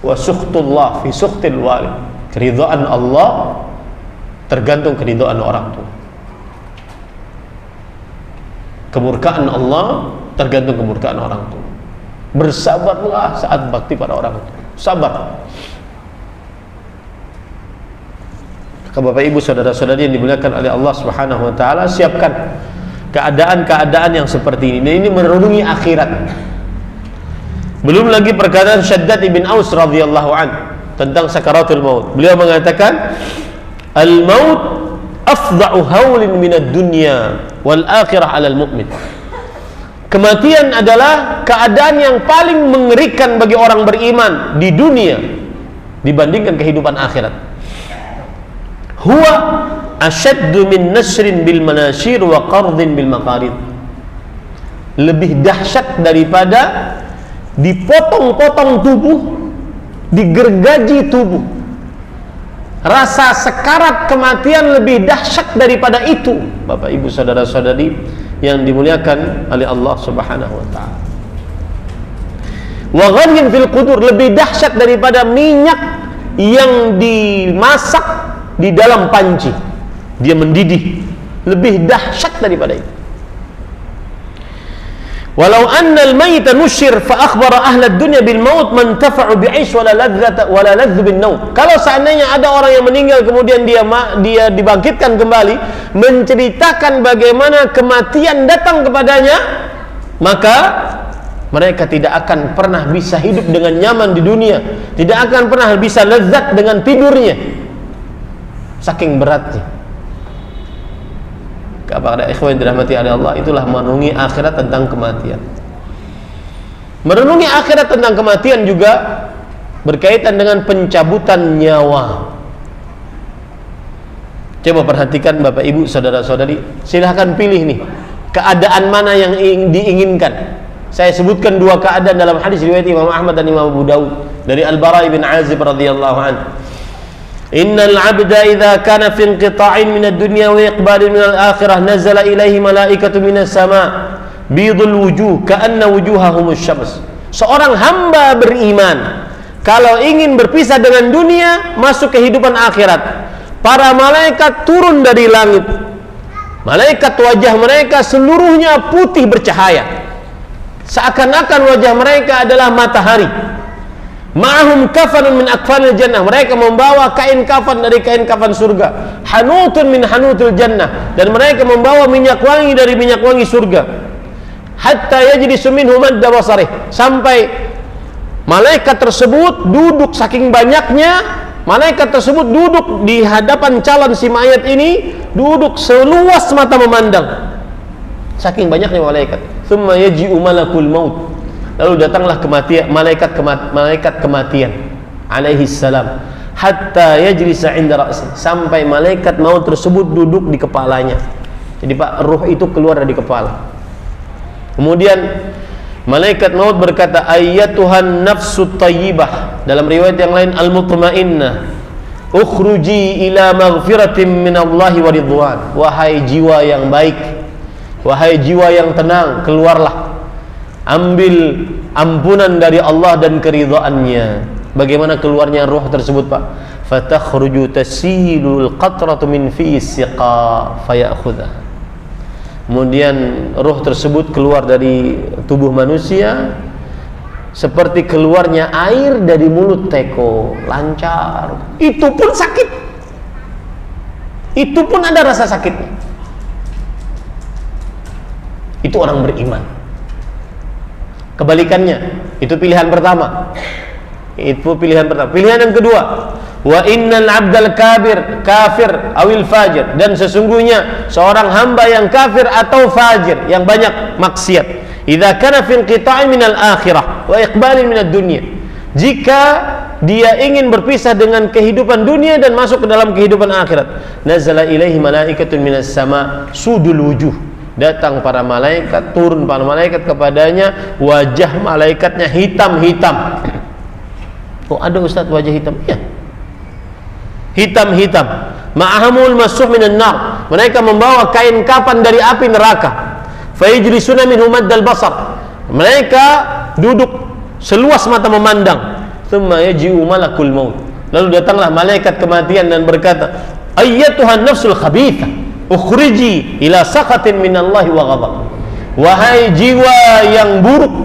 wa sukhtullah fi sukhtil walid. Keridhaan Allah tergantung keridhaan orang tua. Kemurkaan Allah tergantung kemurkaan orang tua. Bersabarlah saat bakti pada orang tua. Sabar. Bapak Ibu saudara-saudari yang dimuliakan oleh Allah Subhanahu wa taala, siapkan keadaan-keadaan yang seperti ini. Dan ini merenungi akhirat. Belum lagi perkataan Shaddad ibn Aus radhiyallahu an tentang sakaratul maut. Beliau mengatakan, al-maut afda'u haulin minad dunya wal akhirah 'alal mu'min. Kematian adalah keadaan yang paling mengerikan bagi orang beriman di dunia dibandingkan kehidupan akhirat. Huwa ashaddu min nasrin bil manashir wa qardin bil maqarid. Lebih dahsyat daripada dipotong-potong tubuh, digergaji tubuh. Rasa sekarat kematian lebih dahsyat daripada itu, Bapak Ibu saudara-saudari yang dimuliakan oleh Allah Subhanahu wa taala. Wa ghalyin fil qudur, lebih dahsyat daripada minyak yang dimasak di dalam panci, dia mendidih, lebih dahsyat daripada itu. Walau anna al-mayyita nusyir fa akhbara ahla ad-dunya bil maut man tafa'u bi'aish wala ladzata wala ladz bin naum. Kalau seandainya ada orang yang meninggal kemudian dia dibangkitkan kembali, menceritakan bagaimana kematian datang kepadanya, maka mereka tidak akan pernah bisa hidup dengan nyaman di dunia, tidak akan pernah bisa lezat dengan tidurnya, saking beratnya. Kepada ikhwan yang dirahmati oleh Allah, itulah merenungi akhirat tentang kematian. Merenungi akhirat tentang kematian juga berkaitan dengan pencabutan nyawa. Coba perhatikan Bapak Ibu saudara-saudari, silahkan pilih nih keadaan mana yang diinginkan. Saya sebutkan dua keadaan dalam hadis riwayat Imam Ahmad dan Imam Abu Daud dari Al-Bara bin Azib radhiyallahu anhu. Innal 'abda idza kana fi inqita'in min ad-dunya wa iqbalin min al-akhirah nazala ilaihi malaikatu minas sama' bidul wujuh ka'anna wujuhahum asy-syams. Seorang hamba beriman kalau ingin berpisah dengan dunia masuk kehidupan akhirat, para malaikat turun dari langit. Malaikat wajah mereka seluruhnya putih bercahaya, seakan-akan wajah mereka adalah matahari. Ma'ahum kafanun min akfanil jannah, mereka membawa kain kafan dari kain kafan surga. Hanutun min hanutil jannah, dan mereka membawa minyak wangi dari minyak wangi surga. Hatta yajlisu minhu madda basarih, sampai malaikat tersebut duduk, saking banyaknya malaikat tersebut duduk di hadapan calon si mayat ini, duduk seluas mata memandang, saking banyaknya malaikat. Tsumma yaji'u malakul maut, lalu datanglah kematian, malaikat kematian alaihi salam, hatta yajlisa 'inda ra'si, sampai malaikat maut tersebut duduk di kepalanya. Jadi Pak, ruh itu keluar dari kepala. Kemudian malaikat maut berkata, ayyatuhan nafsut thayyibah, dalam riwayat yang lain al-mutmainnah, ukhruji ila maghfiratin minallahi wa ridwan. Wahai jiwa yang baik, wahai jiwa yang tenang, keluarlah, ambil ampunan dari Allah dan keridhaannya. Bagaimana keluarnya ruh tersebut Pak? Fatakhruju tasilul qatratu min fi siqa fayakhudha. Kemudian ruh tersebut keluar dari tubuh manusia seperti keluarnya air dari mulut teko, lancar. Itu pun sakit, itu pun ada rasa sakitnya. Itu orang beriman. Kebalikannya, itu pilihan pertama. Itu pilihan pertama. Pilihan yang kedua, wa innal 'abdal kafir awil fajir, dan sesungguhnya seorang hamba yang kafir atau fajir yang banyak maksiat, idza kana fi inqita'in minal akhirah wa iqbalin minad dunya, jika dia ingin berpisah dengan kehidupan dunia dan masuk ke dalam kehidupan akhirat, nazala ilaihi malaikatun minas sama sudul wujuh, datang para malaikat, turun para malaikat kepadanya, wajah malaikatnya hitam-hitam. Oh, ada Ustaz wajah hitam? Iya, hitam-hitam. Ma'ahamul masuh minan nar, mereka membawa kain kafan dari api neraka. Fayajlisuna minhu maddal basar, mereka duduk seluas mata memandang. Tsumma yaji'u malakul maut, lalu datanglah malaikat kematian dan berkata, ayyatuhan nafsul khabithah ukhriji ila saqatin minallahi wa ghadab. Wahai jiwa yang buruk,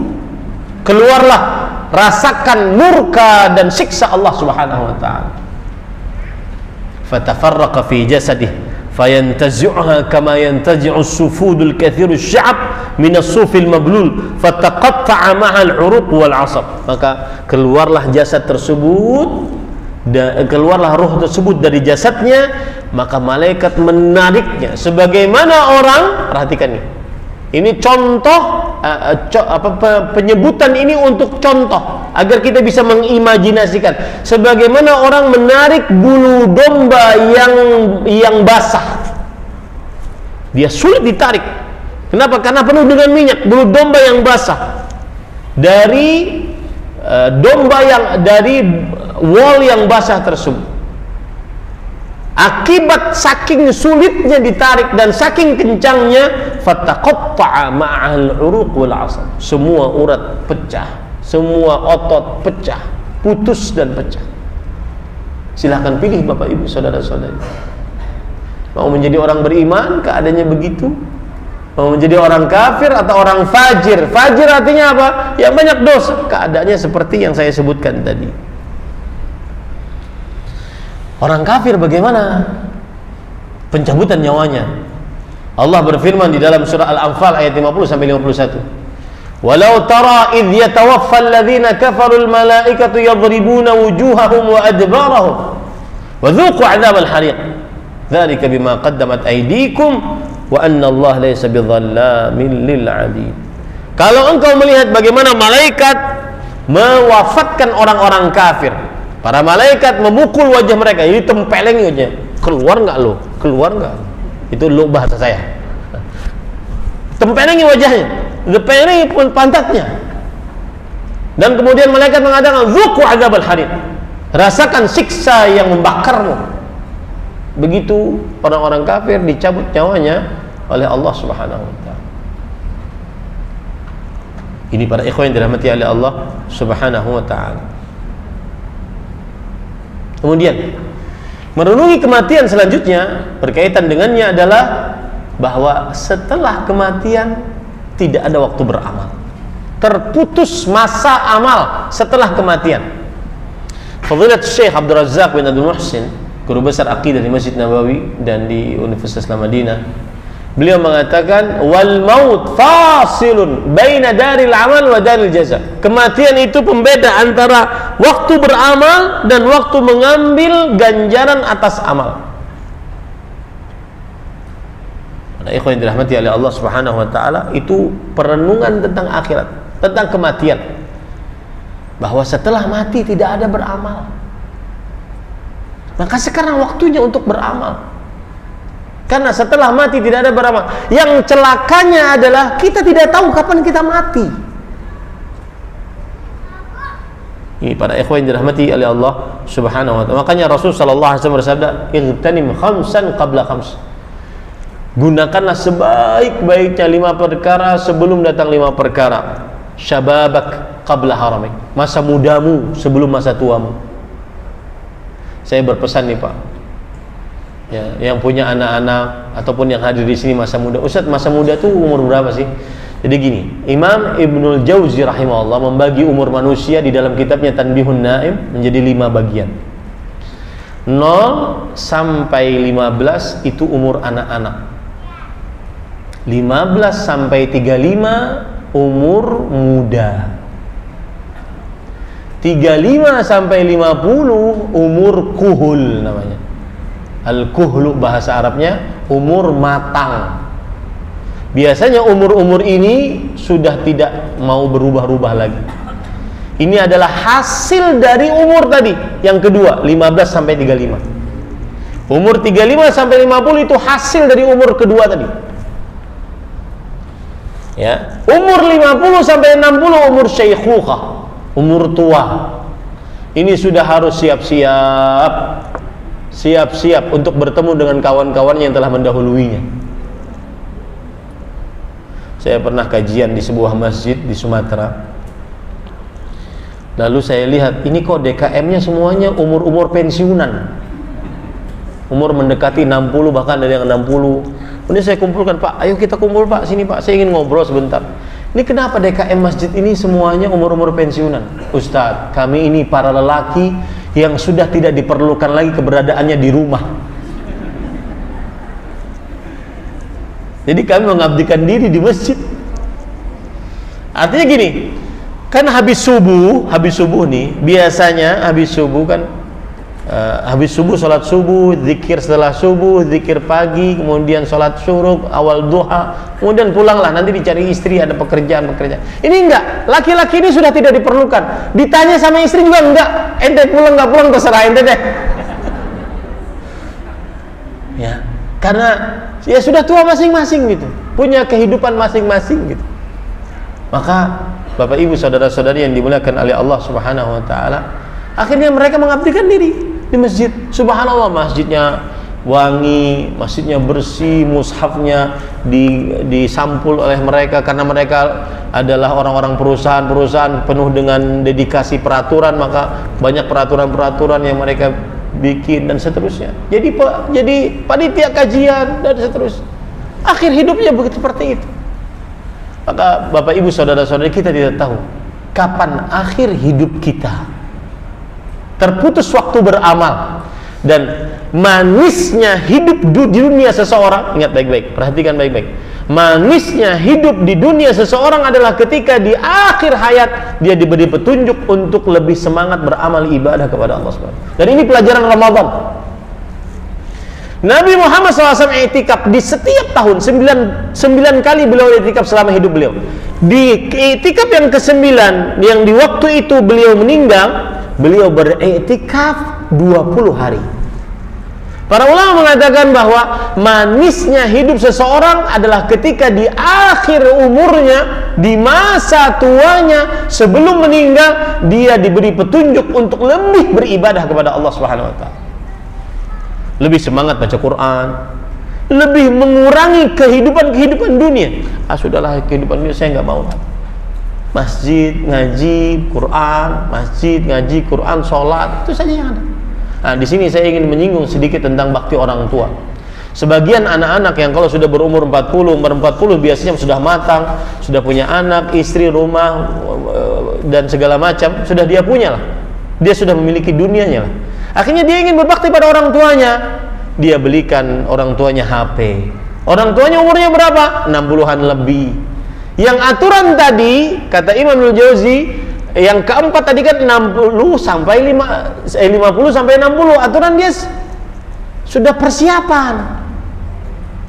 keluarlah, rasakan murka dan siksa Allah Subhanahu wa taala. Fatafarraqa fi jasadih fayantazi'uha kama yantazi'u as-sufudul kathirus sya'ab minas sufil mablul fataqatta'a ma'al 'uruq wal 'asab. Maka keluarlah jasad tersebut, keluarlah roh tersebut dari jasadnya, maka malaikat menariknya sebagaimana orang, perhatikan ini contoh, penyebutan ini untuk contoh agar kita bisa mengimajinasikan sebagaimana orang menarik bulu domba yang basah. Dia sulit ditarik. Kenapa? Karena penuh dengan minyak. Bulu domba yang basah dari dari wol yang basah tersebut. Akibat saking sulitnya ditarik dan saking kencangnya, fataqatta'a ma'al 'uruq wal 'asab. Semua urat pecah, semua otot pecah, putus dan pecah. Silahkan pilih Bapak Ibu saudara-saudari. Mau menjadi orang beriman keadaannya begitu? Mau menjadi orang kafir atau orang fajir? Fajir artinya apa? Yang banyak dosa. Keadaannya seperti yang saya sebutkan tadi. Orang kafir bagaimana? Pencabutan nyawanya. Allah berfirman di dalam surah Al-Anfal ayat 50 sampai 51. Walau tara idh yatawaffa alladhina kafaru al-malaikatu yadribuna wujuhahum wa adbarahum wa dhuqu 'adzabal hariq. Dzalika bima qaddamat aydikum wa anna Allah laysa bidzallamin lil 'abid. Kalau engkau melihat bagaimana malaikat mewafatkan orang-orang kafir, para malaikat memukul wajah mereka, jadi tempeleng wajahnya. Keluar nggak lo? Keluar nggak? Itu lo bahasa saya. Tempelengi wajahnya, tempelengi pantatnya. Dan kemudian malaikat mengatakan, "Dzuqu 'adzabal hariq." Rasakan siksa yang membakarmu. Begitu orang-orang kafir dicabut nyawanya oleh Allah Subhanahu wa taala. Ini para ikhwan yang dirahmati oleh Allah Subhanahu wa taala. Kemudian merenungi kematian selanjutnya, berkaitan dengannya adalah bahwa setelah kematian tidak ada waktu beramal. Terputus masa amal setelah kematian. Fadilat Syekh Abdul Razzaq bin Abdul Muhsin, guru besar akidah di Masjid Nabawi dan di Universitas Madinah, beliau mengatakan, wal maut fasilun baina daril amal wa daril jaza. Kematian itu pembeda antara waktu beramal dan waktu mengambil ganjaran atas amal. Nah, ikhwan yang dirahmati oleh Allah Subhanahu wa taala, itu perenungan tentang akhirat, tentang kematian. Bahwa setelah mati tidak ada beramal. Maka sekarang waktunya untuk beramal. Karena setelah mati tidak ada beramal. Yang celakanya adalah kita tidak tahu kapan kita mati. Ini para ikhwan yang dirahmati oleh Allah Subhanahu wa taala. Makanya Rasul sallallahu alaihi wasallam bersabda, "Igtanim khamsan qabla khams." Gunakanlah sebaik-baiknya 5 perkara sebelum datang 5 perkara. Syababak qabla haramik. Masa mudamu sebelum masa tuamu. Saya berpesan nih Pak, ya, yang punya anak-anak ataupun yang hadir di sini masa muda. Ustaz, masa muda tuh umur berapa sih? Jadi gini, Imam Ibnul Jauzi rahimahullah membagi umur manusia di dalam kitabnya Tanbihun Naim menjadi 5 bagian. 0 sampai 15 itu umur anak-anak. 15 sampai 35 umur muda. 35 sampai 50 umur kuhul namanya. Al-kuhlu bahasa Arabnya umur matang. Biasanya umur-umur ini sudah tidak mau berubah-ubah lagi. Ini adalah hasil dari umur tadi. Yang kedua, 15 sampai 35. Umur 35 sampai 50 itu hasil dari umur kedua tadi. Ya, umur 50 sampai 60 umur syaikhukhah, umur tua. Ini sudah harus siap-siap untuk bertemu dengan kawan-kawannya yang telah mendahuluinya. Saya pernah kajian di sebuah masjid di Sumatera. Lalu saya lihat, ini kok DKM-nya semuanya umur-umur pensiunan. Umur mendekati 60, bahkan ada yang 60. Kemudian saya kumpulkan, Pak, ayo kita kumpul Pak, sini Pak, saya ingin ngobrol sebentar. Ini kenapa DKM masjid ini semuanya umur-umur pensiunan? Ustadz, kami ini para lelaki yang sudah tidak diperlukan lagi keberadaannya di rumah. Jadi kami mengabdikan diri di masjid. Artinya gini, kan habis subuh nih, biasanya habis subuh kan habis subuh sholat subuh, zikir setelah subuh, zikir pagi, kemudian sholat syuruk, awal duha, kemudian pulanglah, nanti dicari istri, ada pekerjaan. Ini enggak, laki-laki ini sudah tidak diperlukan, ditanya sama istri juga enggak, ente pulang enggak pulang terserah ente deh. Ya, karena ya sudah tua masing-masing gitu, punya kehidupan masing-masing gitu. Maka Bapak Ibu saudara-saudari yang dimuliakan oleh Allah Subhanahu wa taala, akhirnya mereka mengabdikan diri di masjid. Subhanallah, masjidnya wangi, masjidnya bersih, mushafnya disampul oleh mereka karena mereka adalah orang-orang perusahaan penuh dengan dedikasi peraturan, maka banyak peraturan-peraturan yang mereka bikin dan seterusnya. Jadi panitia kajian dan seterusnya. Akhir hidupnya begitu seperti itu. Maka Bapak Ibu saudara-saudari, kita tidak tahu kapan akhir hidup kita. Terputus waktu beramal. Dan manisnya hidup di dunia seseorang, ingat baik-baik, perhatikan baik-baik, manisnya hidup di dunia seseorang adalah ketika di akhir hayat dia diberi petunjuk untuk lebih semangat beramal ibadah kepada Allah SWT. Dan ini pelajaran Ramadan. Nabi Muhammad SAW i'tikaf di setiap tahun 9 kali beliau i'tikaf selama hidup beliau. Di i'tikaf yang ke-9 yang di waktu itu beliau meninggal, beliau beriktikaf 20 hari. Para ulama mengatakan bahwa manisnya hidup seseorang adalah ketika di akhir umurnya, di masa tuanya, sebelum meninggal, dia diberi petunjuk untuk lebih beribadah kepada Allah Subhanahu wa taala. Lebih semangat baca Quran, lebih mengurangi kehidupan dunia. Sudahlah, kehidupan dunia saya nggak mau. Masjid, ngaji, Quran, masjid, ngaji, Quran, sholat, itu saja yang ada. Nah, di sini saya ingin menyinggung sedikit tentang bakti orang tua. Sebagian anak-anak yang kalau sudah berumur 40 biasanya sudah matang, sudah punya anak, istri, rumah, dan segala macam, sudah dia punya lah. Dia sudah memiliki dunianya lah. Akhirnya dia ingin berbakti pada orang tuanya. Dia belikan orang tuanya HP. Orang tuanya umurnya berapa? 60-an lebih. Yang aturan tadi, kata Imam Al-Jauzi, yang keempat tadi kan 50 sampai 60. Aturan dia sudah persiapan.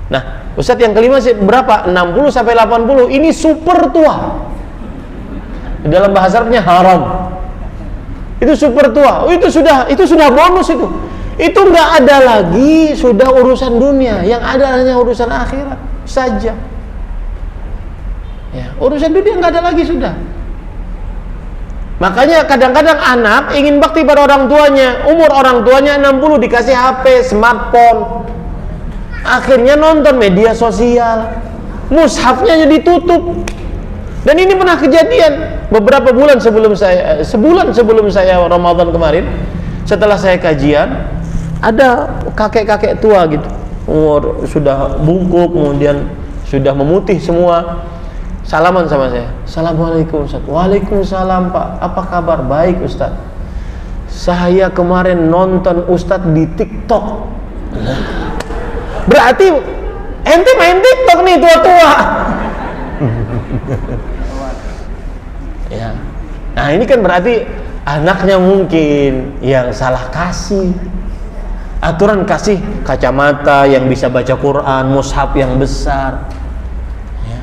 Nah, Ustadz yang kelima berapa? 60 sampai 80. Ini super tua. Dalam bahasa Arabnya haram. Itu super tua. Itu sudah bonus itu. Itu nggak ada lagi sudah urusan dunia. Yang ada hanya urusan akhirat saja. Ya, urusan dunia nggak ada lagi sudah. Makanya kadang-kadang anak ingin bakti pada orang tuanya. Umur orang tuanya 60 dikasih HP, smartphone. Akhirnya nonton media sosial. Mushafnya ditutup. Dan ini pernah kejadian beberapa bulan sebelum saya Ramadan kemarin, setelah saya kajian, ada kakek-kakek tua gitu, umur sudah bungkuk, kemudian sudah memutih semua, salaman sama saya. Assalamualaikum Ustaz. Waalaikumsalam Pak. Apa kabar? Baik Ustaz. Saya kemarin nonton Ustaz di TikTok. Berarti ente main TikTok nih tua-tua. Ya. Nah, ini kan berarti anaknya mungkin yang salah kasih. Aturan kasih kacamata yang bisa baca Quran, mushaf yang besar. Ya.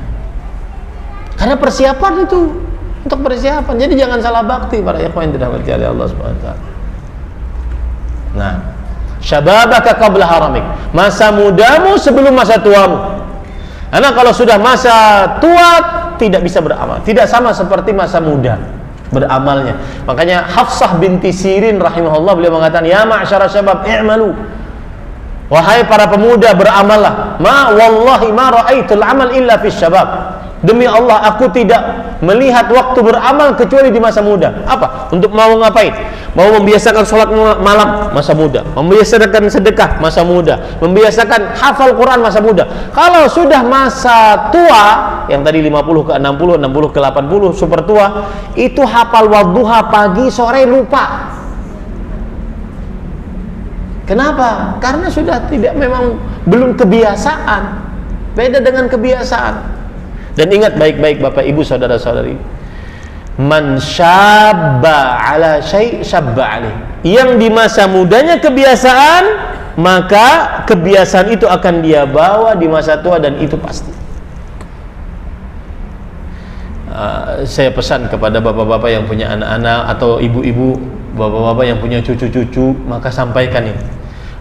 Karena persiapan itu, untuk persiapan. Jadi jangan salah bakti para ikhwan yang dirahmati oleh Allah Subhanahu wa taala. Nah, syababaka qabla haramik. Masa mudamu sebelum masa tuamu. Karena kalau sudah masa tua tidak bisa beramal, tidak sama seperti masa muda beramalnya. Makanya Hafsah binti Sirin rahimahullah beliau mengatakan, ya ma'syara syabab i'malu. Wahai para pemuda, beramallah. Ma wallahi ma ra'aitul amal illa fi syabab. Demi Allah, aku tidak melihat waktu beramal kecuali di masa muda. Apa? Untuk mau ngapain? Mau membiasakan sholat malam, masa muda. Membiasakan sedekah, masa muda. Membiasakan hafal Quran, masa muda. Kalau sudah masa tua, yang tadi 50 ke 60, 60 ke 80, super tua, itu hafal wadduha pagi, sore lupa. Kenapa? Karena sudah tidak, memang belum kebiasaan. Beda dengan kebiasaan. Dan ingat baik-baik Bapak Ibu saudara-saudari, man syabba ala syai' syabba alaih. Yang di masa mudanya kebiasaan, maka kebiasaan itu akan dia bawa di masa tua, dan itu pasti. Saya pesan kepada bapak-bapak yang punya anak-anak atau ibu-ibu, bapak-bapak yang punya cucu-cucu, maka sampaikan ini.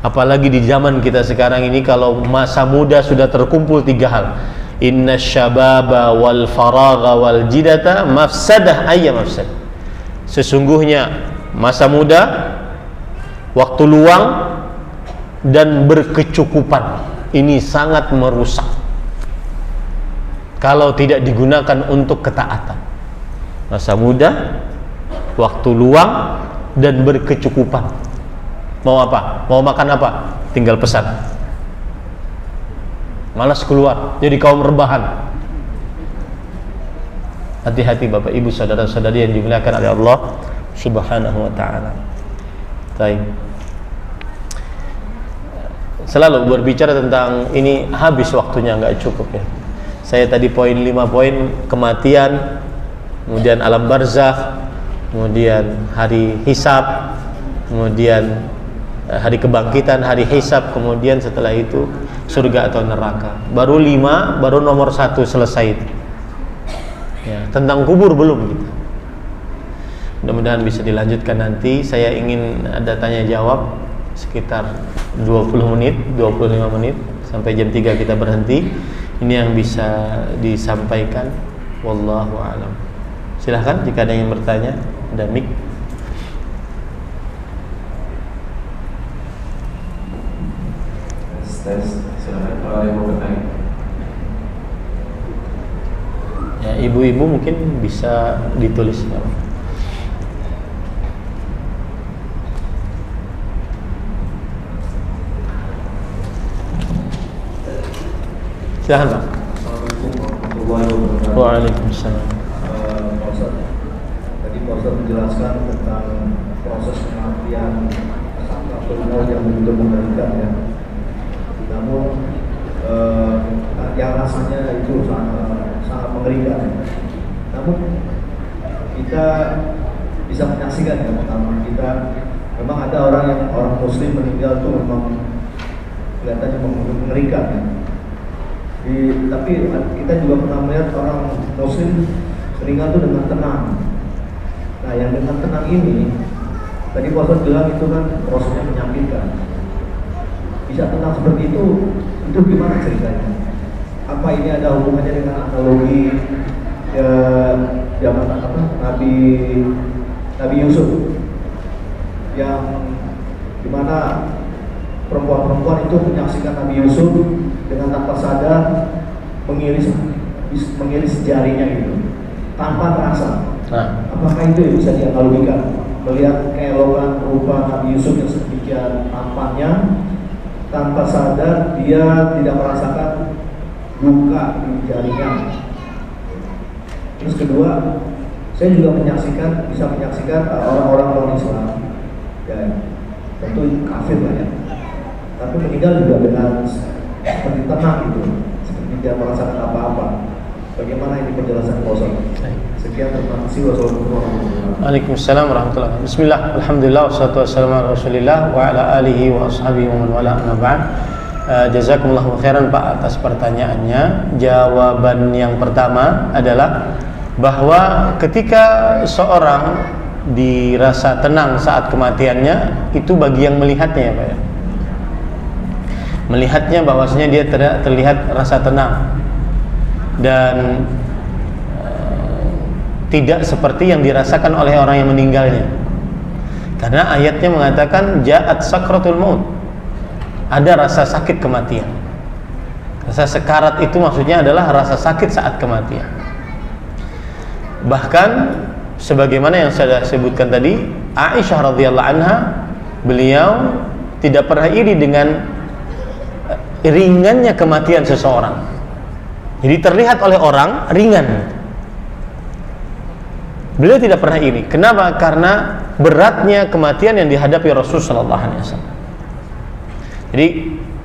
Apalagi di zaman kita sekarang ini, kalau masa muda sudah terkumpul 3 hal. Inna syababa wal faragha wal jidata mafsadah ayya mafsad. Sesungguhnya masa muda, waktu luang, dan berkecukupan ini sangat merusak kalau tidak digunakan untuk ketaatan. Masa muda, waktu luang, dan berkecukupan. Mau apa? Mau makan apa? Tinggal pesan. Malas keluar, jadi kaum rebahan. Hati-hati Bapak Ibu saudara-saudari yang dimuliakan oleh Allah Subhanahu wa taala. Baik. Selalu berbicara tentang ini, habis waktunya, nggak cukup ya. Saya tadi 5 poin, kematian, kemudian alam barzakh, kemudian hari hisab, kemudian hari kebangkitan, hari hisab, kemudian setelah itu surga atau neraka. Baru 5, baru nomor 1 selesai itu. Ya, tentang kubur belum gitu. Mudah-mudahan bisa dilanjutkan nanti. Saya ingin ada tanya jawab sekitar 20 menit, 25 menit sampai jam 3 kita berhenti. Ini yang bisa disampaikan. Wallahu a'lam. Silahkan jika ada yang bertanya, ada mic. Silakan kalau ada yang mau bertanya. Ya, ibu-ibu mungkin bisa ditulis. Silahkan Pak. Assalamualaikum warahmatullahi wabarakatuh. Waalaikumsalam. Pak Ustaz, tadi Pak Ustaz menjelaskan tentang proses kematian sakratul maut yang begitu mengerikan ya. Namun yang rasanya itu sangat mengerikan. Namun kita bisa menyaksikan ya, pertama kita memang ada orang muslim meninggal itu memang kelihatannya mengerikan ya. Tapi kita juga pernah melihat orang muslim meninggal itu dengan tenang. Nah, yang dengan tenang ini tadi Pak Ustaz bilang itu kan prosesnya menyakitkan. Bisa tenang seperti itu gimana ceritanya? Apa ini ada hubungannya dengan analogi zaman Nabi Yusuf yang dimana perempuan-perempuan itu menyaksikan Nabi Yusuf dengan tanpa sadar mengiris jarinya gitu tanpa terasa. Nah, apakah itu bisa dianalogikan? Melihat keelokan rupa Nabi Yusuf yang sedemikian tampannya, tanpa sadar dia tidak merasakan luka di jarinya. Terus kedua, saya juga bisa menyaksikan orang-orang non-Islam, ya tentu kafir lah ya, tapi meninggal juga dengan seperti tenang gitu, seperti tidak merasakan apa-apa. Bagaimana ini penjelasan Pak Ustaz? Sekian, terima kasih. Wassalamualaikum warahmatullahi wabarakatuh. Waalaikumsalam warahmatullahi wabarakatuh. Bismillah, alhamdulillah, wassalatu wassalamu ala rasulillah wa ala alihi wa ashabihi wa man wala, amma ba'd. Jazakumullahu khairan Pak atas pertanyaannya. Jawaban yang pertama adalah bahwa ketika seorang dirasa tenang saat kematiannya, itu bagi yang melihatnya ya Pak ya. Melihatnya bahwasanya dia terlihat rasa tenang dan tidak seperti yang dirasakan oleh orang yang meninggalnya. Karena ayatnya mengatakan ja'at sakratul maut. Ada rasa sakit kematian. Rasa sekarat itu maksudnya adalah rasa sakit saat kematian. Bahkan sebagaimana yang saya sebutkan tadi, Aisyah radhiyallahu anha, beliau tidak pernah iri dengan ringannya kematian seseorang. Jadi terlihat oleh orang ringan. Beliau tidak pernah iri. Kenapa? Karena beratnya kematian yang dihadapi Rasulullah SAW. Jadi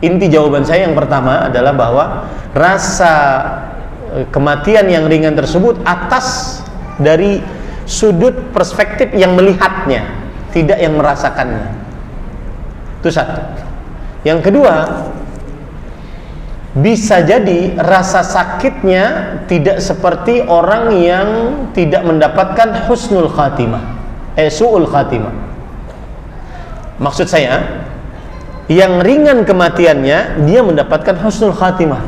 inti jawaban saya yang pertama adalah bahwa rasa kematian yang ringan tersebut atas dari sudut perspektif yang melihatnya, tidak yang merasakannya. Itu satu. Yang kedua, bisa jadi rasa sakitnya tidak seperti orang yang tidak mendapatkan husnul khatimah, su'ul khatimah. Maksud saya, yang ringan kematiannya dia mendapatkan husnul khatimah.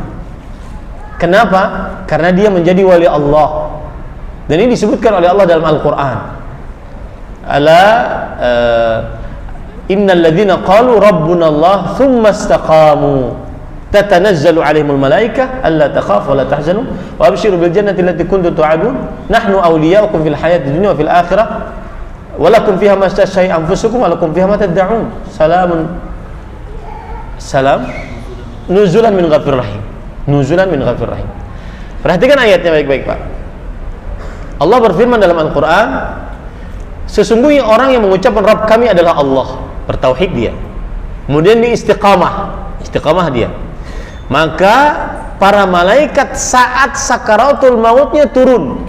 Kenapa? Karena dia menjadi wali Allah. Dan ini disebutkan oleh Allah dalam Al-Quran. Innal ladzina qalu rabbuna Allah thumma istaqamu tatanazzalu alaihimul malaikah alla takhafu wa la tahzanu wa abshiru bil jannati allati kuntum tu'adun nahnu awliya'ukum fil hayati dunya wa fil akhirah wa lakum fiha ma tashtahi anfusukum wa lakum fiha ma tad'un salam nuzulan min ghafir rahim. Nuzulan min ghafir rahim. Perhatikan ayatnya baik-baik, Pak. Allah berfirman dalam Al-Quran, sesungguhnya orang yang mengucapkan Rabb kami adalah Allah, bertauhid dia, kemudian di istiqamah dia, maka para malaikat saat sakaratul mautnya turun.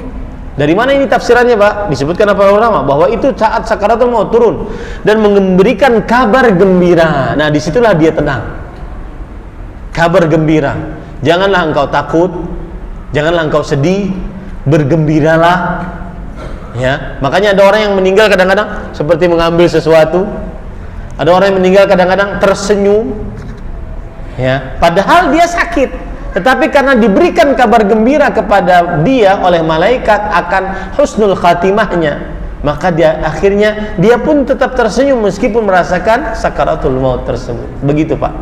Dari mana ini tafsirannya, Pak? Disebutkan apa ulama bahwa itu saat sakaratul maut turun dan memberikan kabar gembira. Nah, disitulah dia tenang. Kabar gembira. Janganlah engkau takut, janganlah engkau sedih, bergembiralah. Ya, makanya ada orang yang meninggal kadang-kadang seperti mengambil sesuatu. Ada orang yang meninggal kadang-kadang tersenyum. Ya, padahal dia sakit, tetapi karena diberikan kabar gembira kepada dia oleh malaikat akan husnul khatimahnya, maka dia akhirnya dia pun tetap tersenyum meskipun merasakan sakaratul maut tersebut. Begitu, Pak.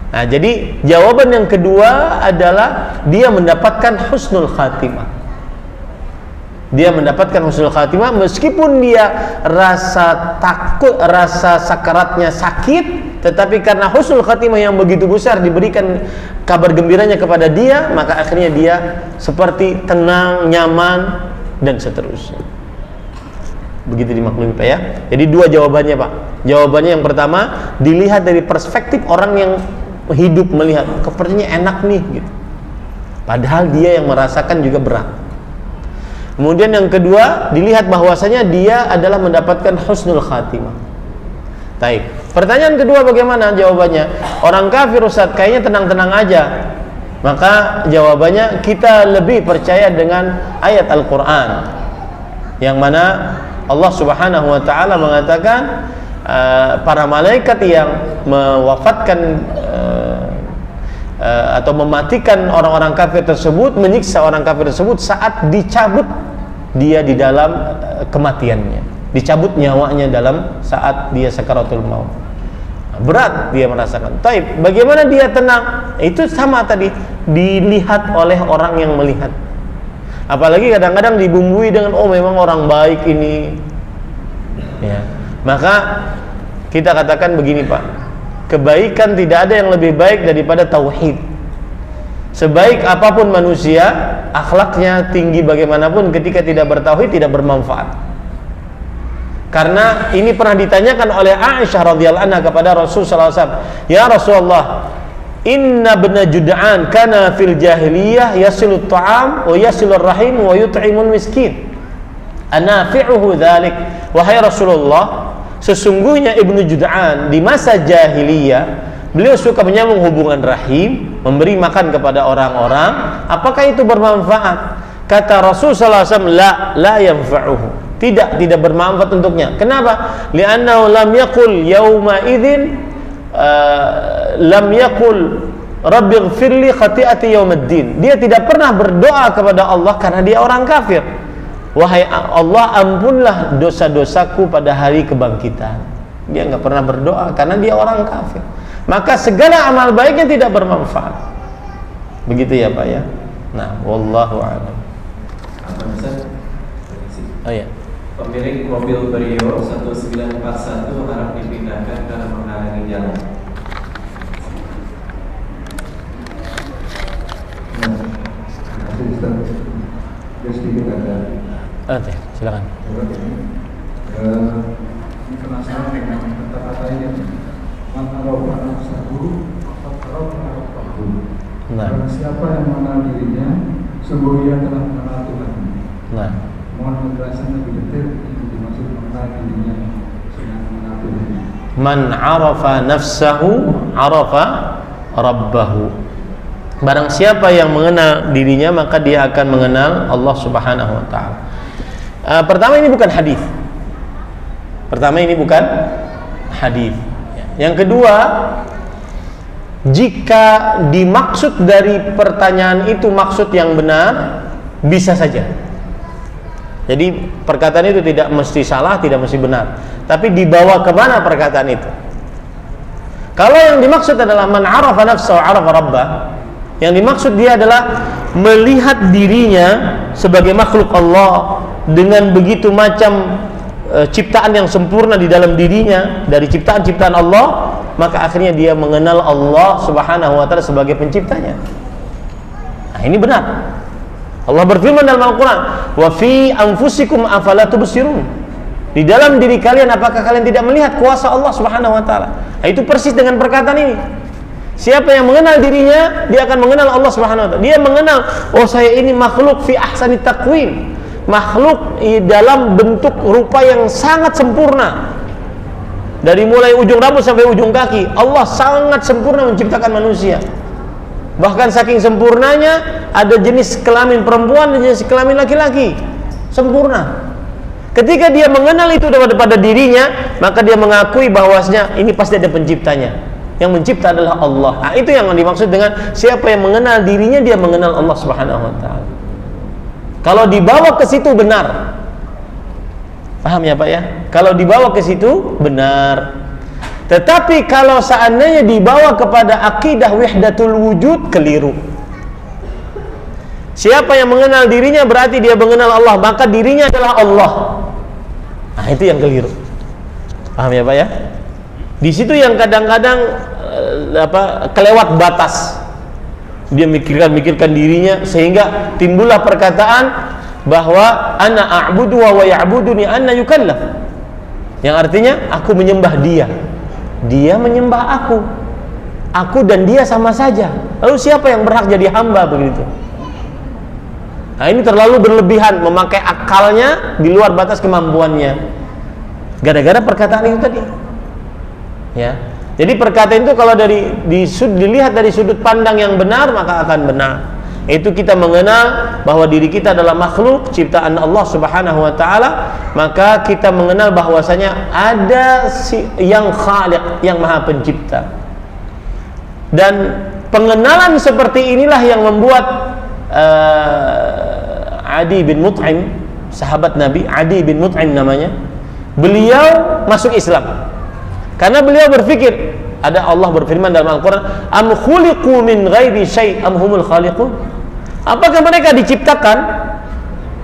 Nah, jadi jawaban yang kedua adalah dia mendapatkan husnul khatimah. Dia mendapatkan husnul khatimah meskipun dia rasa takut, rasa sakaratnya sakit, tetapi karena husnul khatimah yang begitu besar diberikan kabar gembiranya kepada dia, maka akhirnya dia seperti tenang, nyaman, dan seterusnya. Begitu dimaklumi, Pak, ya. Jadi dua jawabannya, Pak. Jawabannya yang pertama, dilihat dari perspektif orang yang hidup melihat, sepertinya enak nih gitu. Padahal dia yang merasakan juga berat. Kemudian yang kedua, dilihat bahwasanya dia adalah mendapatkan husnul khatimah. Baik. Pertanyaan kedua bagaimana jawabannya? Orang kafir, Ustaz, kayaknya tenang-tenang aja. Maka jawabannya kita lebih percaya dengan ayat Al-Quran, yang mana Allah Subhanahu wa ta'ala mengatakan para malaikat yang mewafatkan atau mematikan orang-orang kafir tersebut, menyiksa orang kafir tersebut saat dicabut dia di dalam kematiannya, dicabut nyawanya dalam saat dia sakaratul maut. Berat dia merasakan. Taib, bagaimana dia tenang? Itu sama tadi, dilihat oleh orang yang melihat. Apalagi kadang-kadang dibumbui dengan memang orang baik ini. Ya. Maka kita katakan begini, Pak. Kebaikan tidak ada yang lebih baik daripada tauhid. Sebaik apapun manusia, akhlaknya tinggi bagaimanapun, ketika tidak bertauhid tidak bermanfaat. Karena ini pernah ditanyakan oleh Aisyah radhiyallahu anha kepada Rasul sallallahu alaihi wasallam, "Ya Rasulullah, inna ibna Jud'an kana fil jahiliyah yasilut ta'am wa yasilur rahim wa yut'imul miskin. Anafi'uhu dzalik?" Wahai Rasulullah, sesungguhnya Ibnu Jud'an di masa jahiliyah beliau suka menyambung hubungan rahim, memberi makan kepada orang-orang. Apakah itu bermanfaat? Kata Rasul sallallahu alaihi wasallam, la yanfa'uhu. Tidak bermanfaat untuknya. Kenapa? Li'annahu lam yaqul yauma idzin lam yaqul rabbighfirli khati'ati yaumiddin. Dia tidak pernah berdoa kepada Allah karena dia orang kafir. Wahai Allah, ampunlah dosa-dosaku pada hari kebangkitan. Dia enggak pernah berdoa karena dia orang kafir. Maka segala amal baiknya tidak bermanfaat. Begitu ya, Pak, ya. Nah, wallahu a'lam. Oh ya. Pemilik mobil Brio 1941 harap dipindahkan karena menghalangi jalan. Sedikit ada. Silakan. Ini penasaran dengan kata-kata ini. Nah. Siapa yang mengenal dirinya Sungguh ia telah mengenal Tuhan. Nah, Mohon penjelasan lebih detail yang dimaksud mengenal dirinya dengan mengenal Tuhan. man arafa nafsahu arafa rabbahu. Barang siapa yang mengenal dirinya maka dia akan mengenal Allah Subhanahu wa taala. Pertama ini bukan hadis. Yang kedua, jika dimaksud dari pertanyaan itu maksud yang benar, bisa saja. Jadi perkataan itu tidak mesti salah, tidak mesti benar, tapi dibawa kemana perkataan itu. Kalau yang dimaksud adalah man arafa nafsahu arafa rabbah, yang dimaksud dia adalah melihat dirinya sebagai makhluk Allah dengan begitu macam ciptaan yang sempurna di dalam dirinya dari ciptaan-ciptaan Allah, maka akhirnya dia mengenal Allah Subhanahu wa taala sebagai penciptanya. Nah, ini benar. Allah berfirman dalam Al-Quran, wa fi anfusikum afala tubsirun. Di dalam diri kalian apakah kalian tidak melihat kuasa Allah Subhanahu wa taala? Nah, itu persis dengan perkataan ini. Siapa yang mengenal dirinya, dia akan mengenal Allah Subhanahu wa taala. Dia mengenal, oh saya ini makhluk fi ahsani taqwim, makhluk dalam bentuk rupa yang sangat sempurna. Dari mulai ujung rambut sampai ujung kaki, Allah sangat sempurna menciptakan manusia. Bahkan saking sempurnanya, ada jenis kelamin perempuan dan jenis kelamin laki-laki. Sempurna. Ketika dia mengenal itu daripada dirinya, maka dia mengakui bahwasanya ini pasti ada penciptanya. Yang mencipta adalah Allah. Nah, itu yang dimaksud dengan siapa yang mengenal dirinya, dia mengenal Allah Subhanahu wa taala. Kalau dibawa ke situ benar. Paham ya Pak ya? Kalau dibawa ke situ benar. Tetapi kalau seandainya dibawa kepada akidah wahdatul wujud, keliru. Siapa yang mengenal dirinya berarti dia mengenal Allah, maka dirinya adalah Allah. Nah, itu yang keliru. Paham ya Pak ya? Di situ yang kadang-kadang kelewat batas. Dia mikirkan dirinya sehingga timbullah perkataan bahwa ana a'budu wa ya'buduni anna yukallaf. Yang artinya aku menyembah dia. Dia menyembah aku dan dia sama saja. Lalu siapa yang berhak jadi hamba begitu? Nah, ini terlalu berlebihan, memakai akalnya di luar batas kemampuannya. Gara-gara perkataan itu tadi. Ya. Jadi perkataan itu kalau dilihat dari sudut pandang yang benar, maka akan benar. Itu kita mengenal bahwa diri kita adalah makhluk ciptaan Allah Subhanahu wa taala, maka kita mengenal bahwasanya ada yang Khaliq, yang Maha Pencipta. Dan pengenalan seperti inilah yang membuat Adi bin Mut'im, sahabat Nabi, Adi bin Mut'im namanya, beliau masuk Islam. Karena beliau berpikir, ada Allah berfirman dalam Al-Quran, am khuliqu min ghairi syai' am humul khaliqun. Apakah mereka diciptakan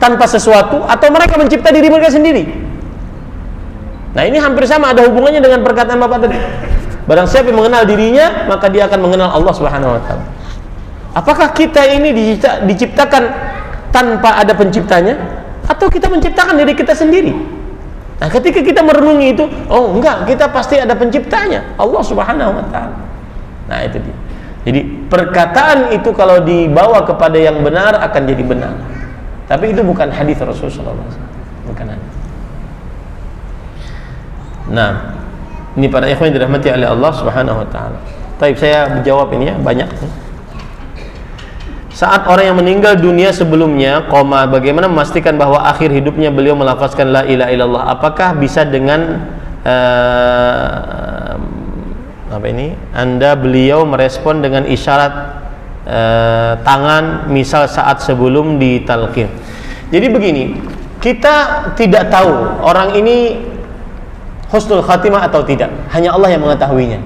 tanpa sesuatu atau mereka mencipta diri mereka sendiri? Nah, ini hampir sama, ada hubungannya dengan perkataan Bapak tadi. Barang siapa yang mengenal dirinya, maka dia akan mengenal Allah Subhanahu wa taala. Apakah kita ini diciptakan tanpa ada penciptanya atau kita menciptakan diri kita sendiri? Nah, ketika kita merenungi itu, oh enggak, kita pasti ada penciptanya, Allah Subhanahu wa taala. Nah, itu dia. Jadi perkataan itu kalau dibawa kepada yang benar akan jadi benar. Tapi itu bukan hadis Rasulullah SAW. Bukan hadis. Nah, ini para ikhwan yang dirahmati oleh Allah Subhanahu wa taala. Baik, saya menjawab ini ya, banyak. Saat orang yang meninggal dunia sebelumnya, bagaimana memastikan bahwa akhir hidupnya beliau melafazkan la ilaha illallah? Apakah bisa dengan beliau merespon dengan isyarat tangan, misal saat sebelum ditalqin? Jadi begini, kita tidak tahu orang ini husnul khatimah atau tidak, hanya Allah yang mengetahuinya.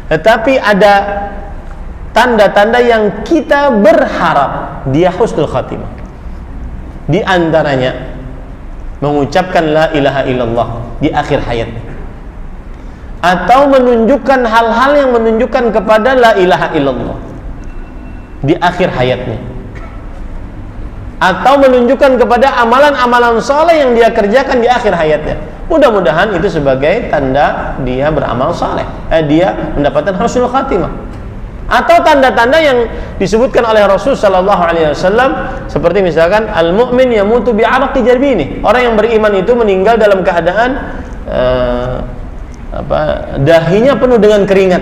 Tetapi ada tanda-tanda yang kita berharap dia husnul khatimah. Di antaranya mengucapkan la ilaha illallah di akhir hayatnya, atau menunjukkan hal-hal yang menunjukkan kepada la ilaha illallah di akhir hayatnya, atau menunjukkan kepada amalan-amalan saleh yang dia kerjakan di akhir hayatnya. Mudah-mudahan itu sebagai tanda dia beramal saleh, dia mendapatkan husnul khatimah. Atau tanda-tanda yang disebutkan oleh Rasul sallallahu alaihi wasallam, seperti misalkan al-mu'min yamutu bi'araqi jarbini. Orang yang beriman itu meninggal dalam keadaan dahinya penuh dengan keringat.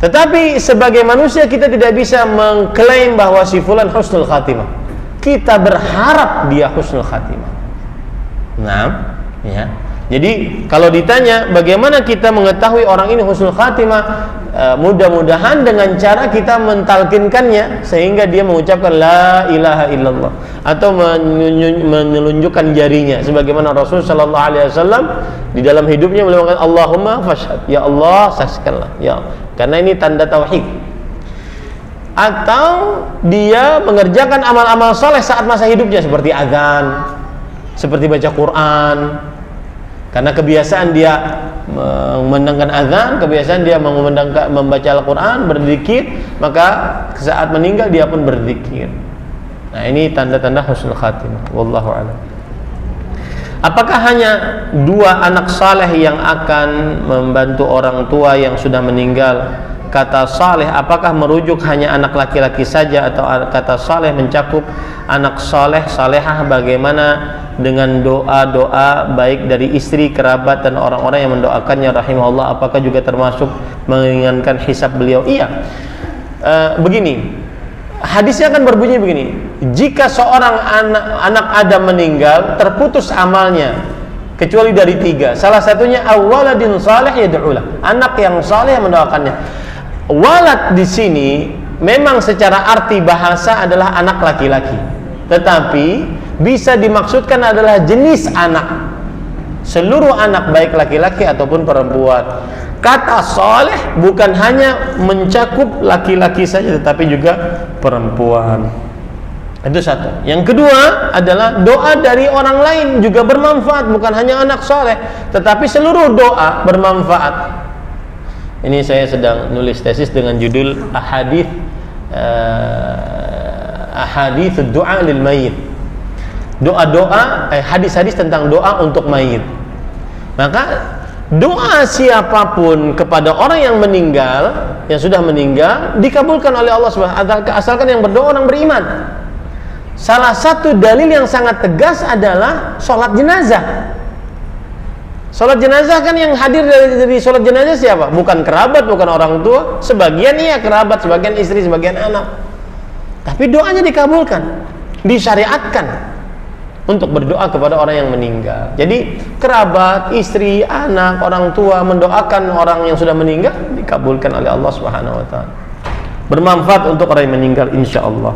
Tetapi sebagai manusia kita tidak bisa mengklaim bahwa si fulan husnul khatimah. Kita berharap dia husnul khatimah. Nah, ya. Jadi kalau ditanya bagaimana kita mengetahui orang ini husnul khatimah, mudah-mudahan dengan cara kita mentalkinkannya sehingga dia mengucapkan la ilaha illallah atau menunjukkan jarinya, sebagaimana Rasul sallallahu alaihi wasallam di dalam hidupnya beliau mengatakan Allahumma fashhad, ya Allah saksikanlah, ya, karena ini tanda tauhid. Atau dia mengerjakan amal-amal soleh saat masa hidupnya seperti azan, seperti baca Quran. Karena kebiasaan dia memandangkan azan, kebiasaan dia membaca Al-Quran, berzikir, maka saat meninggal dia pun berzikir. Nah, ini tanda-tanda husnul khatimah. Wallahu a'lam. Apakah hanya 2 anak saleh yang akan membantu orang tua yang sudah meninggal? Kata saleh apakah merujuk hanya anak laki-laki saja, atau kata saleh mencakup anak saleh, salehah? Bagaimana dengan doa-doa baik dari istri, kerabat dan orang-orang yang mendoakannya rahimahullah, apakah juga termasuk meringankan hisab beliau? Iya. Begini, hadisnya akan berbunyi begini: jika seorang anak Adam meninggal, terputus amalnya kecuali dari 3. Salah satunya awaladin saleh yad'ulah, anak yang saleh yang mendoakannya. Walad di sini memang secara arti bahasa adalah anak laki-laki, tetapi bisa dimaksudkan adalah jenis anak, seluruh anak baik laki-laki ataupun perempuan. Kata saleh bukan hanya mencakup laki-laki saja, tetapi juga perempuan. Itu satu. Yang kedua adalah doa dari orang lain juga bermanfaat, bukan hanya anak saleh, tetapi seluruh doa bermanfaat. Ini saya sedang nulis tesis dengan judul ahadits doa lil mayit. Doa-doa, hadis-hadis tentang doa untuk mayit. Maka doa siapapun kepada orang yang meninggal, yang sudah meninggal, dikabulkan oleh Allah Subhanahu wa taala, asalkan yang berdoa orang beriman. Salah satu dalil yang sangat tegas adalah sholat jenazah. Sholat jenazah kan yang hadir dari sholat jenazah siapa? Bukan kerabat, bukan orang tua. Sebagian iya kerabat, sebagian istri, sebagian anak. Tapi doanya dikabulkan, disyariatkan untuk berdoa kepada orang yang meninggal. Jadi kerabat, istri, anak, orang tua mendoakan orang yang sudah meninggal, dikabulkan oleh Allah Subhanahu wa taala. Bermanfaat untuk orang yang meninggal insyaallah.